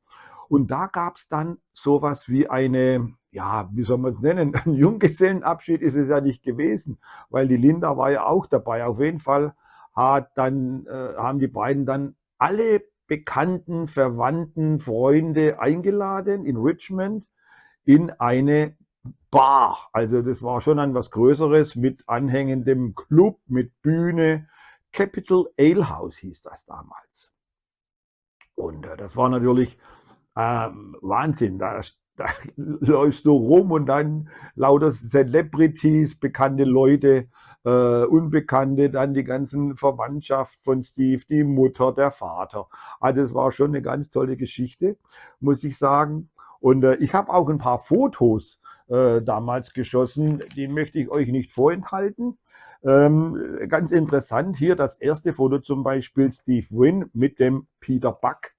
Und da gab es dann sowas wie eine, ja, wie soll man es nennen, ein Junggesellenabschied ist es ja nicht gewesen, weil die Linda war ja auch dabei. Auf jeden Fall haben die beiden dann alle Bekannten, Verwandten, Freunde eingeladen in Richmond in eine Bar. Also das war schon ein was Größeres mit anhängendem Club, mit Bühne. Capital Ale House hieß das damals. Und das war natürlich Wahnsinn. Da da läufst du rum und dann lauter Celebrities, bekannte Leute, Unbekannte, dann die ganzen Verwandtschaft von Steve, die Mutter, der Vater. Also es war schon eine ganz tolle Geschichte, muss ich sagen. Und ich habe auch ein paar Fotos damals geschossen, die möchte ich euch nicht vorenthalten. Ganz interessant hier das erste Foto zum Beispiel Steve Wynn mit dem Peter Buck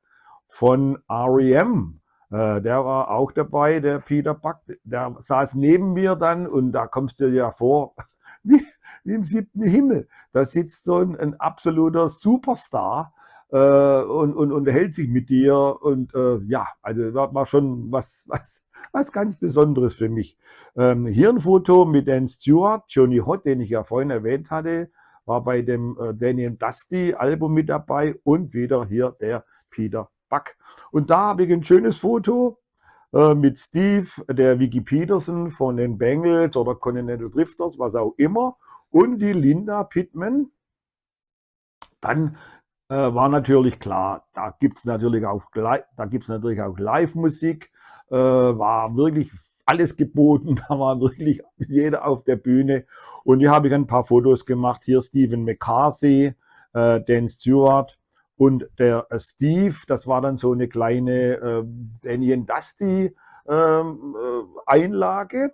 von R.E.M. Der war auch dabei, der Peter Buck. Der saß neben mir dann und da kommst du dir ja vor wie im 7. Himmel. Da sitzt so ein absoluter Superstar und hält sich mit dir. Und ja, also das war schon was ganz Besonderes für mich. Hier ein Foto mit Dan Stewart, Johnny Hott, den ich ja vorhin erwähnt hatte, war bei dem Danny and Dusty Album mit dabei und wieder hier der Peter Buck. Und da habe ich ein schönes Foto mit Steve, der Vicky Peterson von den Bengals oder Continental Drifters, was auch immer, und die Linda Pittman. Dann war natürlich klar, da gibt es natürlich auch Live-Musik, war wirklich alles geboten, da war wirklich jeder auf der Bühne. Und hier habe ich ein paar Fotos gemacht, hier Stephen McCarthy, Dan Stewart und der Steve, das war dann so eine kleine Danny and Dusty Einlage.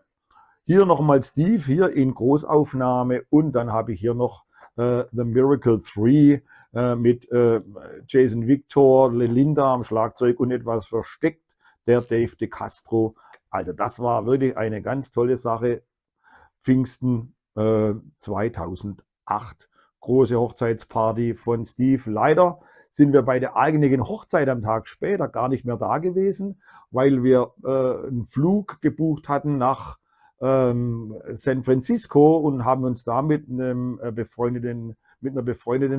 Hier nochmal Steve, hier in Großaufnahme, und dann habe ich hier noch The Miracle 3 mit Jason Victor, Linda am Schlagzeug und etwas versteckt der Dave DeCastro. Also das war wirklich eine ganz tolle Sache. Pfingsten 2008, große Hochzeitsparty von Steve. Leider sind wir bei der eigentlichen Hochzeit am Tag später gar nicht mehr da gewesen, weil wir einen Flug gebucht hatten nach San Francisco und haben uns da mit einer befreundeten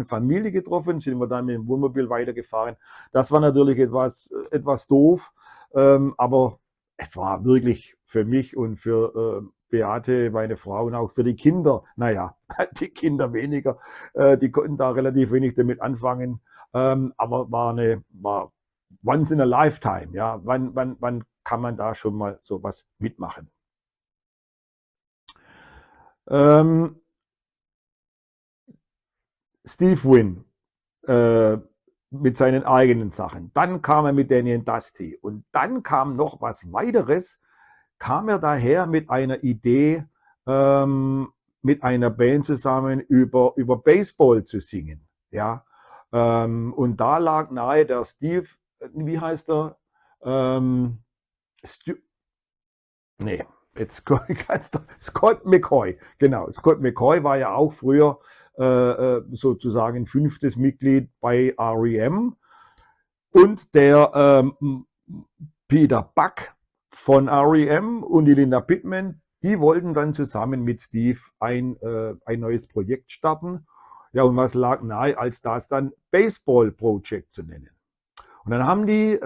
Familie getroffen, sind wir dann mit dem Wohnmobil weitergefahren. Das war natürlich etwas doof, aber es war wirklich für mich und für Beate, meine Frau, und auch für die Kinder, naja, die Kinder weniger, die konnten da relativ wenig damit anfangen, aber war once in a lifetime, ja, wann kann man da schon mal sowas mitmachen? Steve Wynn mit seinen eigenen Sachen. Dann kam er mit Danny and Dusty. Und dann kam noch was weiteres, kam er daher mit einer Idee, mit einer Band zusammen über Baseball zu singen. Ja? Und da lag nahe der Steve, wie heißt er? Scott McCoy. Genau, Scott McCoy war ja auch früher sozusagen 5. Mitglied bei R.E.M. Und der Peter Buck von R.E.M. und die Linda Pittman, die wollten dann zusammen mit Steve ein neues Projekt starten. Ja, und was lag nahe, als das dann Baseball Project zu nennen. Und dann haben die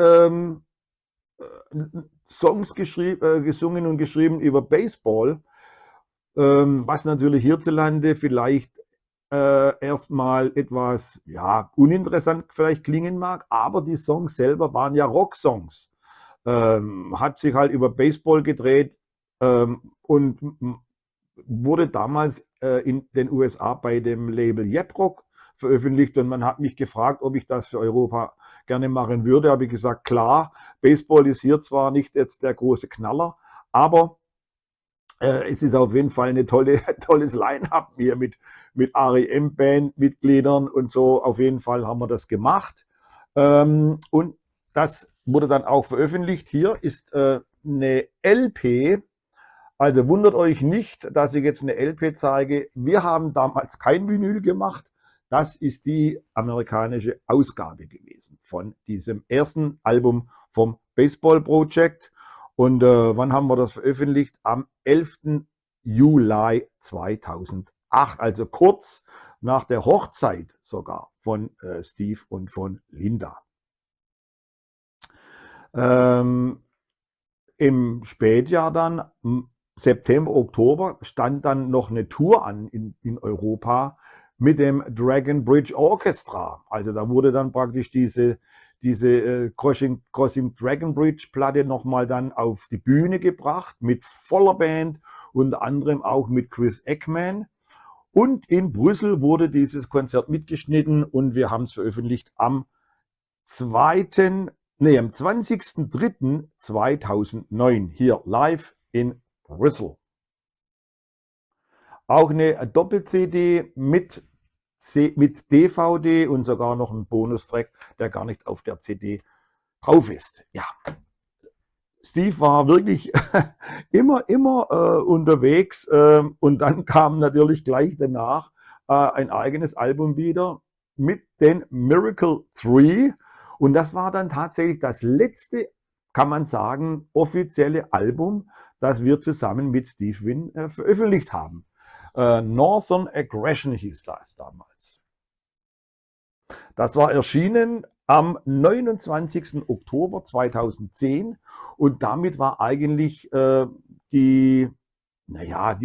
Songs gesungen und geschrieben über Baseball, was natürlich hierzulande vielleicht erstmal etwas uninteressant vielleicht klingen mag, aber die Songs selber waren ja Rocksongs. Hat sich halt über Baseball gedreht und wurde damals in den USA bei dem Label Yep Rock veröffentlicht, und man hat mich gefragt, ob ich das für Europa gerne machen würde. Habe ich gesagt, klar, Baseball ist hier zwar nicht jetzt der große Knaller, aber es ist auf jeden Fall ein tolles Line-Up hier mit R.E.M.-Band-Mitgliedern und so. Auf jeden Fall haben wir das gemacht. Und das wurde dann auch veröffentlicht. Hier ist eine LP. Also wundert euch nicht, dass ich jetzt eine LP zeige. Wir haben damals kein Vinyl gemacht. Das ist die amerikanische Ausgabe gewesen von diesem ersten Album vom Baseball Project. Und wann haben wir das veröffentlicht? Am 11. Juli 2008, also kurz nach der Hochzeit sogar von Steve und von Linda. Im Spätjahr dann, September, Oktober, stand dann noch eine Tour an in Europa mit dem Dragon Bridge Orchestra. Also da wurde dann praktisch diese Crossing Dragon Bridge Platte nochmal dann auf die Bühne gebracht mit voller Band, unter anderem auch mit Chris Eckman. Und in Brüssel wurde dieses Konzert mitgeschnitten und wir haben es veröffentlicht am 20.03.2009 hier live in Brüssel. Auch eine Doppel-CD mit DVD und sogar noch ein Bonustrack, der gar nicht auf der CD drauf ist. Ja, Steve war wirklich immer unterwegs und dann kam natürlich gleich danach ein eigenes Album wieder mit den Miracle 3 und das war dann tatsächlich das letzte, kann man sagen, offizielle Album, das wir zusammen mit Steve Wynn veröffentlicht haben. Northern Aggression hieß das damals. Das war erschienen am 29. Oktober 2010 und damit war eigentlich die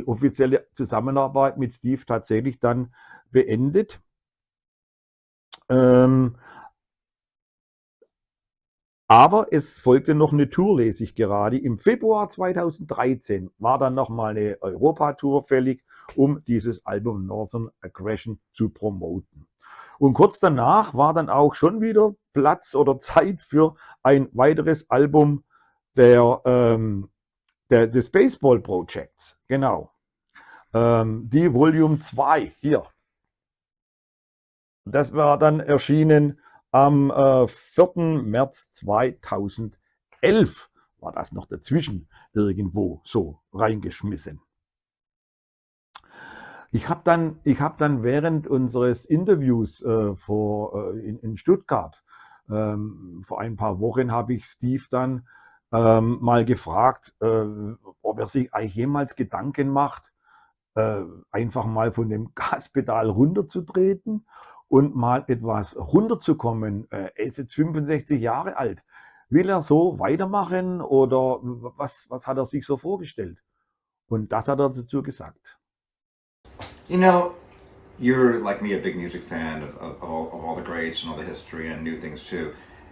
offizielle Zusammenarbeit mit Steve tatsächlich dann beendet. Aber es folgte noch eine Tour, lese ich gerade. Im Februar 2013 war dann nochmal eine Europa-Tour fällig, um dieses Album Northern Aggression zu promoten. Und kurz danach war dann auch schon wieder Platz oder Zeit für ein weiteres Album des Baseball Projects. Genau. Die Volume 2 hier. Das war dann erschienen am 4. März 2011. War das noch dazwischen irgendwo so reingeschmissen. Ich habe dann während unseres Interviews in Stuttgart, vor ein paar Wochen, habe ich Steve dann mal gefragt, ob er sich eigentlich jemals Gedanken macht, einfach mal von dem Gaspedal runterzutreten und mal etwas runterzukommen. Er ist jetzt 65 Jahre alt. Will er so weitermachen oder was hat er sich so vorgestellt? Und das hat er dazu gesagt. You know, you're like me, a big music fan of all the greats and all the history and new things too.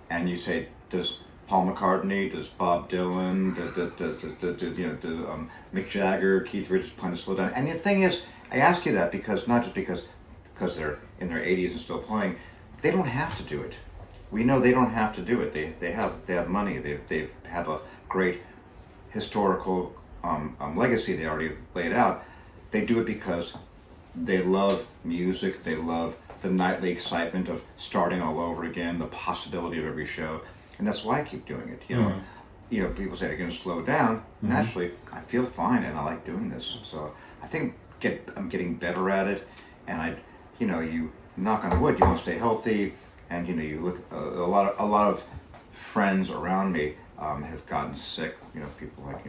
And you say, does Paul McCartney, does Bob Dylan, does Mick Jagger, Keith Richards plan to slow down? And the thing is, I ask you that because not just because they're in their 80s and still playing, they don't have to do it. We know they don't have to do it. They have money. They have a great historical legacy they already laid out. They do it because they love music, they love the nightly excitement of starting all over again, the possibility of every show, and that's why I keep doing it. You know, people say, "Are you going to slow down?" Naturally, I feel fine, and I like doing this. So I think I'm getting better at it, and you knock on wood, you want to stay healthy, and you look a lot of friends around me have gotten sick. People like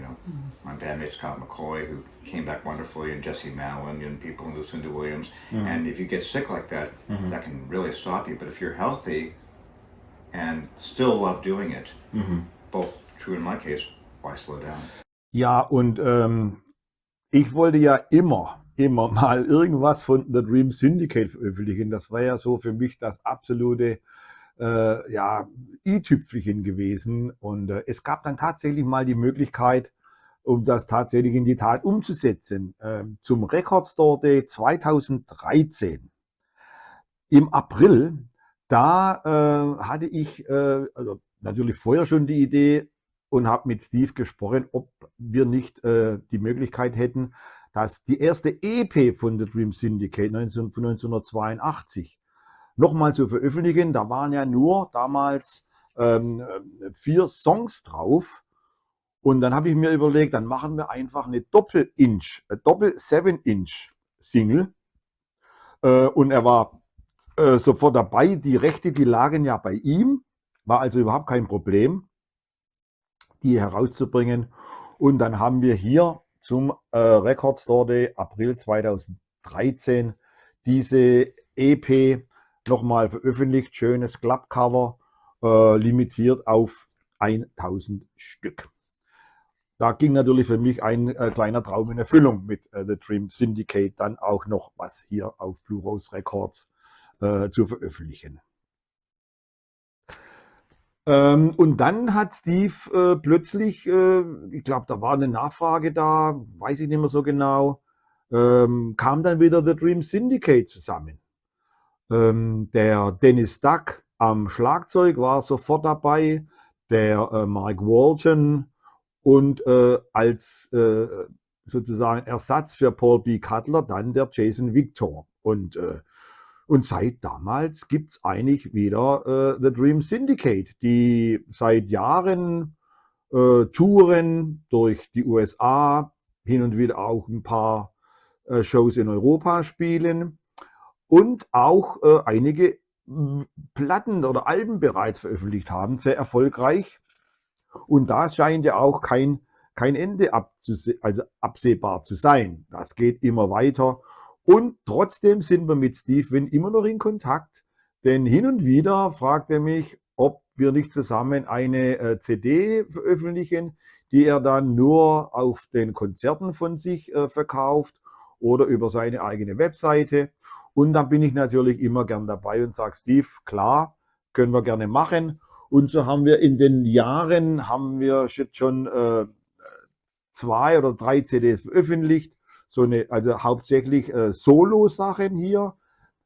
my bandmate Scott McCoy, who came back wonderfully, and Jesse Malin, and people in Lucinda Williams. And if you get sick like that, that can really stop you. But if you're healthy and still love doing it, both true in my case, why slow down? Ja, und ich wollte ja immer mal irgendwas von The Dream Syndicate veröffentlichen. Das war ja so für mich das absolute i-Tüpfelchen gewesen. Und es gab dann tatsächlich mal die Möglichkeit, um das tatsächlich in die Tat umzusetzen. Zum Record Store Day 2013 im April, da hatte ich also natürlich vorher schon die Idee und habe mit Steve gesprochen, ob wir nicht die Möglichkeit hätten, dass die erste EP von The Dream Syndicate von 1982 nochmal zu veröffentlichen. Da waren ja nur damals 4 Songs drauf. Und dann habe ich mir überlegt, dann machen wir einfach eine Doppel-7-Inch Single. Und er war sofort dabei. Die Rechte, die lagen ja bei ihm. War also überhaupt kein Problem, die herauszubringen. Und dann haben wir hier zum Record Store Day April 2013 diese EP nochmal veröffentlicht. Schönes Klappcover, limitiert auf 1000 Stück. Da ging natürlich für mich ein kleiner Traum in Erfüllung mit The Dream Syndicate, dann auch noch was hier auf Blue Rose Records zu veröffentlichen. Und dann hat Steve plötzlich, ich glaube, da war eine Nachfrage da, weiß ich nicht mehr so genau, kam dann wieder The Dream Syndicate zusammen. Der Dennis Duck am Schlagzeug war sofort dabei, der Mark Walton und als sozusagen Ersatz für Paul B. Cutler dann der Jason Victor. Und seit damals gibt es eigentlich wieder The Dream Syndicate, die seit Jahren touren durch die USA, hin und wieder auch ein paar Shows in Europa spielen und auch einige Platten oder Alben bereits veröffentlicht haben, sehr erfolgreich. Und da scheint ja auch kein Ende absehbar zu sein. Das geht immer weiter. Und trotzdem sind wir mit Steve Wynn immer noch in Kontakt, denn hin und wieder fragt er mich, ob wir nicht zusammen eine CD veröffentlichen, die er dann nur auf den Konzerten von sich verkauft oder über seine eigene Webseite. Und dann bin ich natürlich immer gern dabei und sage, Steve, klar, können wir gerne machen. Und so haben wir in den Jahren, jetzt schon 2 oder 3 CDs veröffentlicht. Also hauptsächlich Solo-Sachen hier.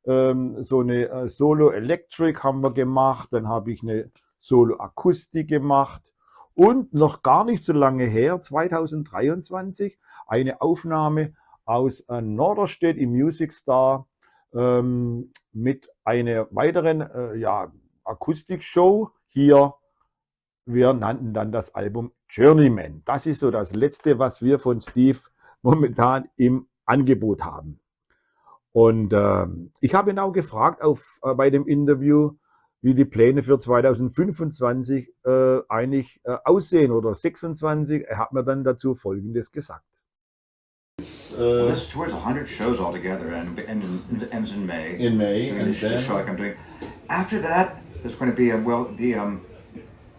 So eine Solo Electric haben wir gemacht. Dann habe ich eine Solo Akustik gemacht. Und noch gar nicht so lange her, 2023, eine Aufnahme aus Norderstedt im Music Star mit einer weiteren Akustikshow hier. Wir nannten dann das Album Journeyman. Das ist so das Letzte, was wir von Steve momentan im Angebot haben. Und ich habe ihn auch gefragt bei dem Interview, wie die Pläne für 2025 eigentlich aussehen oder 26. Er hat mir dann dazu Folgendes gesagt. Well, this tour is 100 shows altogether and ends in May. In May, Doing and this then? show like I'm doing. After that, there's going to be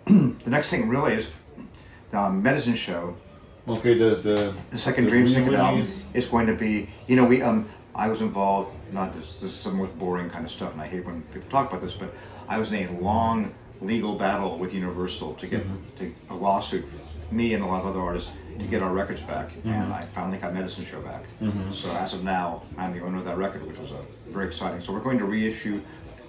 the next thing really is the Medicine Show. Okay, The second Dream Syndicate album is going to be. I was involved. This is some most boring kind of stuff, and I hate when people talk about this, but I was in a long legal battle with Universal to get a lawsuit, me and a lot of other artists, to get our records back, and I finally got Medicine Show back. So as of now, I'm the owner of that record, which was very exciting. So we're going to reissue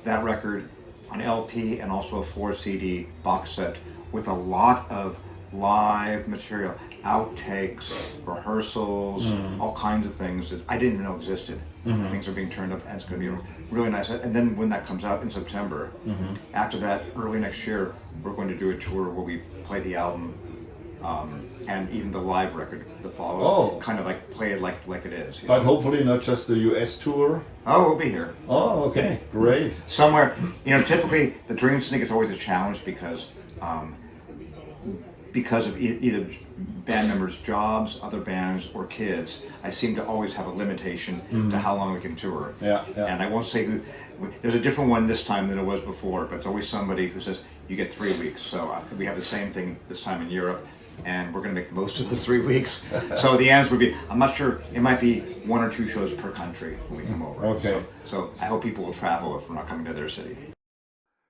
that record on LP and also a 4 CD box set with a lot of live material, outtakes, rehearsals, all kinds of things that I didn't even know existed. Things are being turned up, and it's going to be really nice. And then when that comes out in September, after that, early next year, we're going to do a tour where we play the album and even the live record that follows, kind of like play it like it is. But hopefully not just the US tour. Oh, we'll be here. Oh, okay, great. Somewhere, typically the Dream Syndicate is always a challenge because of either band members' jobs, other bands, or kids. I seem to always have a limitation to how long we can tour. Yeah. And I won't say who. There's a different one this time than it was before, but it's always somebody who says you get 3 weeks. So we have the same thing this time in Europe, and we're going to make the most of the 3 weeks. So the answer would be, I'm not sure. It might be 1 or 2 shows per country when we come over. Okay. So I hope people will travel if we're not coming to their city.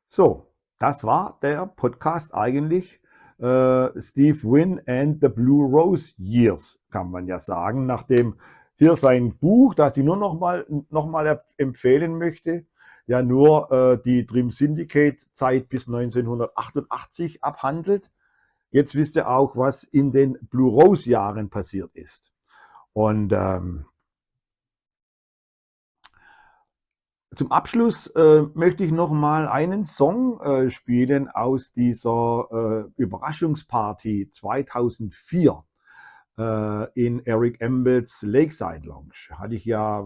So, das war der Podcast eigentlich. Steve Wynn and the Blue Rose Years, kann man ja sagen, nachdem hier sein Buch, das ich nur noch mal empfehlen möchte, ja nur die Dream Syndicate Zeit bis 1988 abhandelt. Jetzt wisst ihr auch, was in den Blue Rose Jahren passiert ist. Und zum Abschluss möchte ich noch mal einen Song spielen aus dieser Überraschungsparty 2004 in Eric Embels Lakeside Lounge. Hatte ich ja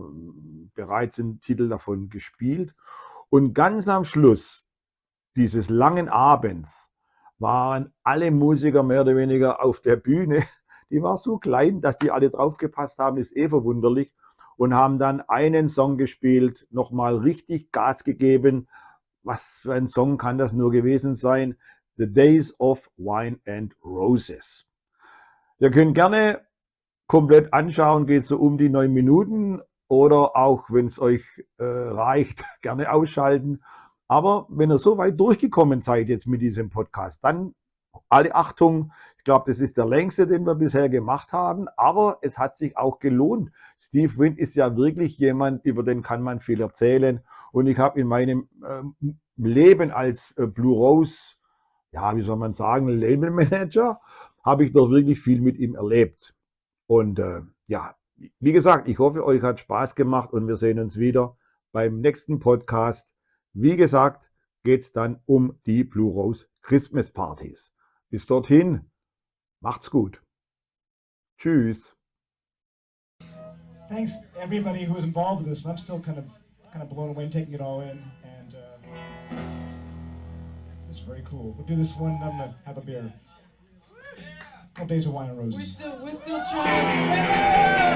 bereits einen Titel davon gespielt. Und ganz am Schluss dieses langen Abends waren alle Musiker mehr oder weniger auf der Bühne. Die war so klein, dass die alle draufgepasst haben, ist verwunderlich. Und haben dann einen Song gespielt, nochmal richtig Gas gegeben. Was für ein Song kann das nur gewesen sein? The Days of Wine and Roses. Ihr könnt gerne komplett anschauen, geht so um die 9 Minuten oder auch, wenn es euch reicht, gerne ausschalten. Aber wenn ihr so weit durchgekommen seid jetzt mit diesem Podcast, dann alle Achtung, ich glaube, das ist der längste, den wir bisher gemacht haben, aber es hat sich auch gelohnt. Steve Wynn ist ja wirklich jemand, über den kann man viel erzählen. Und ich habe in meinem Leben als Blue Rose, ja, wie soll man sagen, Labelmanager, habe ich doch wirklich viel mit ihm erlebt. Und ja, wie gesagt, ich hoffe, euch hat Spaß gemacht und wir sehen uns wieder beim nächsten Podcast. Wie gesagt, geht es dann um die Blue Rose Christmas Partys. Bis dorthin, macht's gut. Tschüss. Thanks everybody who was involved with this. I'm still kind of blown away and taking it all in, and it's very cool. We'll do this one. I'm gonna have a beer. A couple days of wine and roses. We're still trying.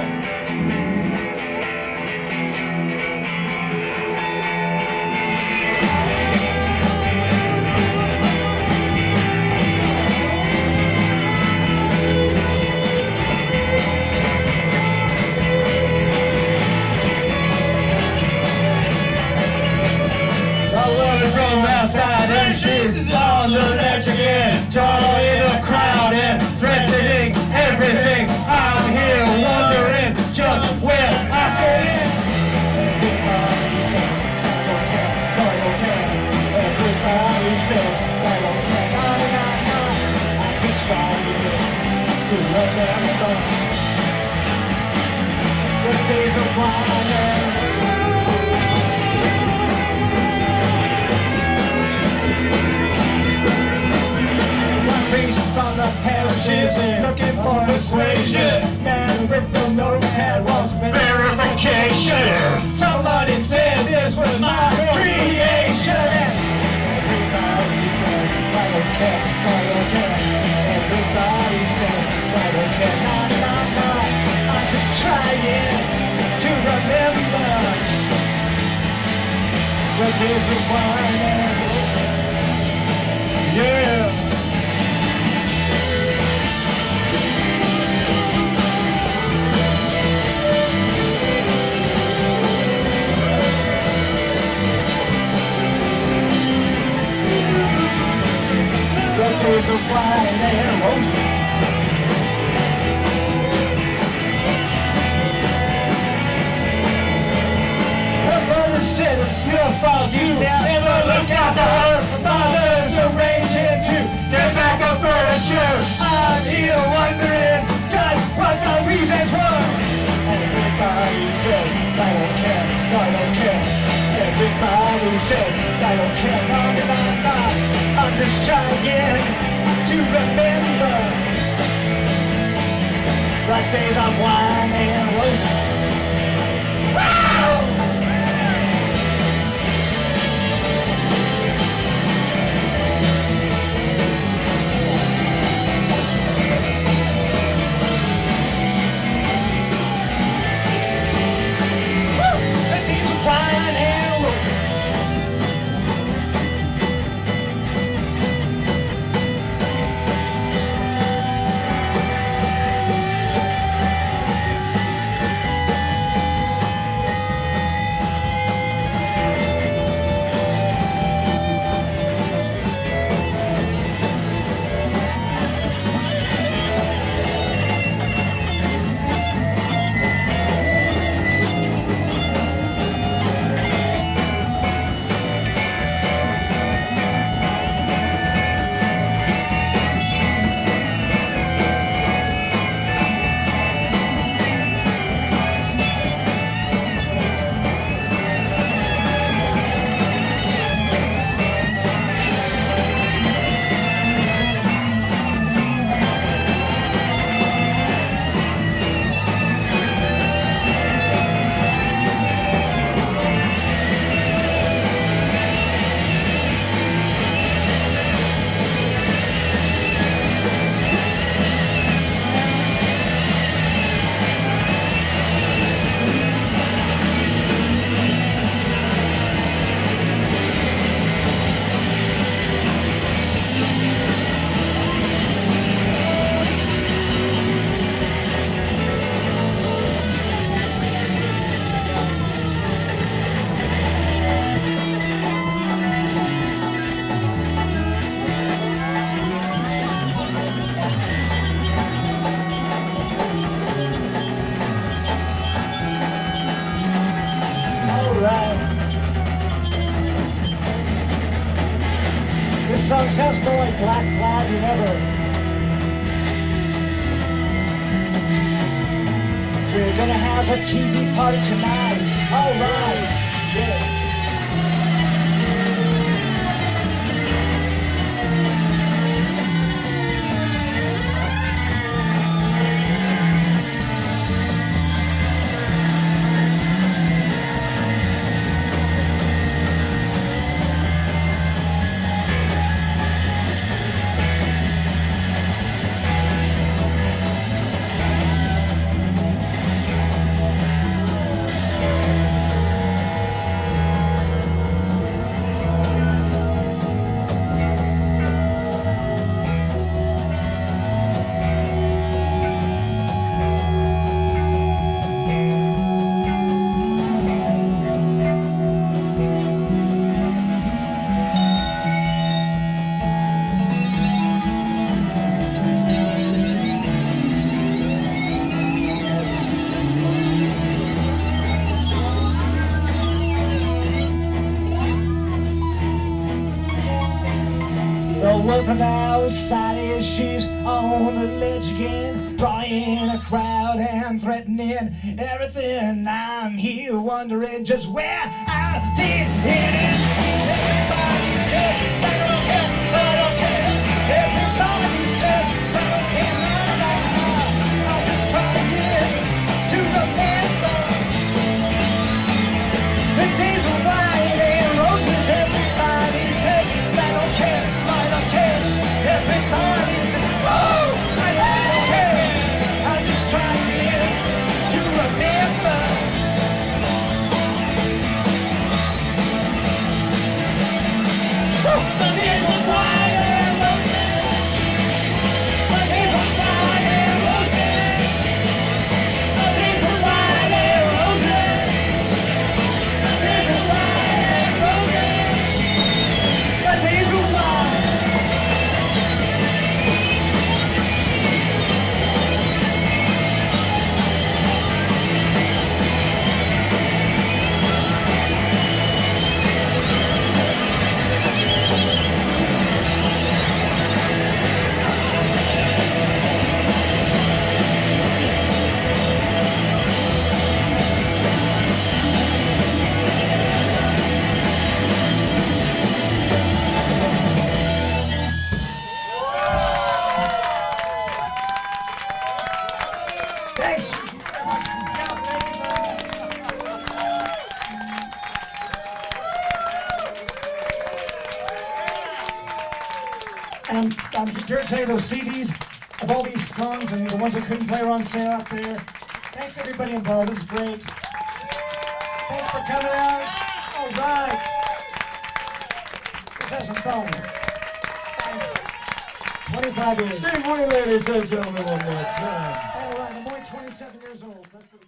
From outside and she's on the ledge again, joining the crowd and threatening everything. I'm here wondering just where I fit in. Everybody says I don't care. I just trying to remember the days of wine. From the parishes looking for persuasion, and with the notepad was verification. Somebody said this was my creation. Everybody says I don't care, I don't care. Everybody says I don't care, nah. I'm just trying to remember the days of wine. Yeah. Days of wine and roses. Her mother said it's your fault, you never look after her. Father's arranging to get back her furniture. I'm here wondering just what the reasons were. Everybody says I don't care, I don't care. Everybody says I don't care, nah. I'm just trying to remember the days of wine and roses. The days of wine and roses. This song sounds more like Black Flag than ever. We're gonna have a TV party tonight. All right, yeah. The one from outside is she's on the ledge again, drawing a crowd and threatening everything. I'm here wondering just where I fit in. Everybody says I don't care, I don't care. Everybody says I don't care, I'm just trying to remember the days of white and roses. Everybody says I don't care. Everybody says, oh, I don't care. I'm just trying to remember. The days of white and roses. The days of white and roses. The days of white and roses. The days of white and roses. The days of white. Thanks. And I'm here to tell you those CDs of all these songs and the ones I couldn't play are on sale out there. Thanks everybody involved. This is great. Thanks for coming out. All right. Let's have some fun. Thanks. 25 years. Steve Wynn, ladies and gentlemen, one more time. All right, I'm only 27 years old. So that's pretty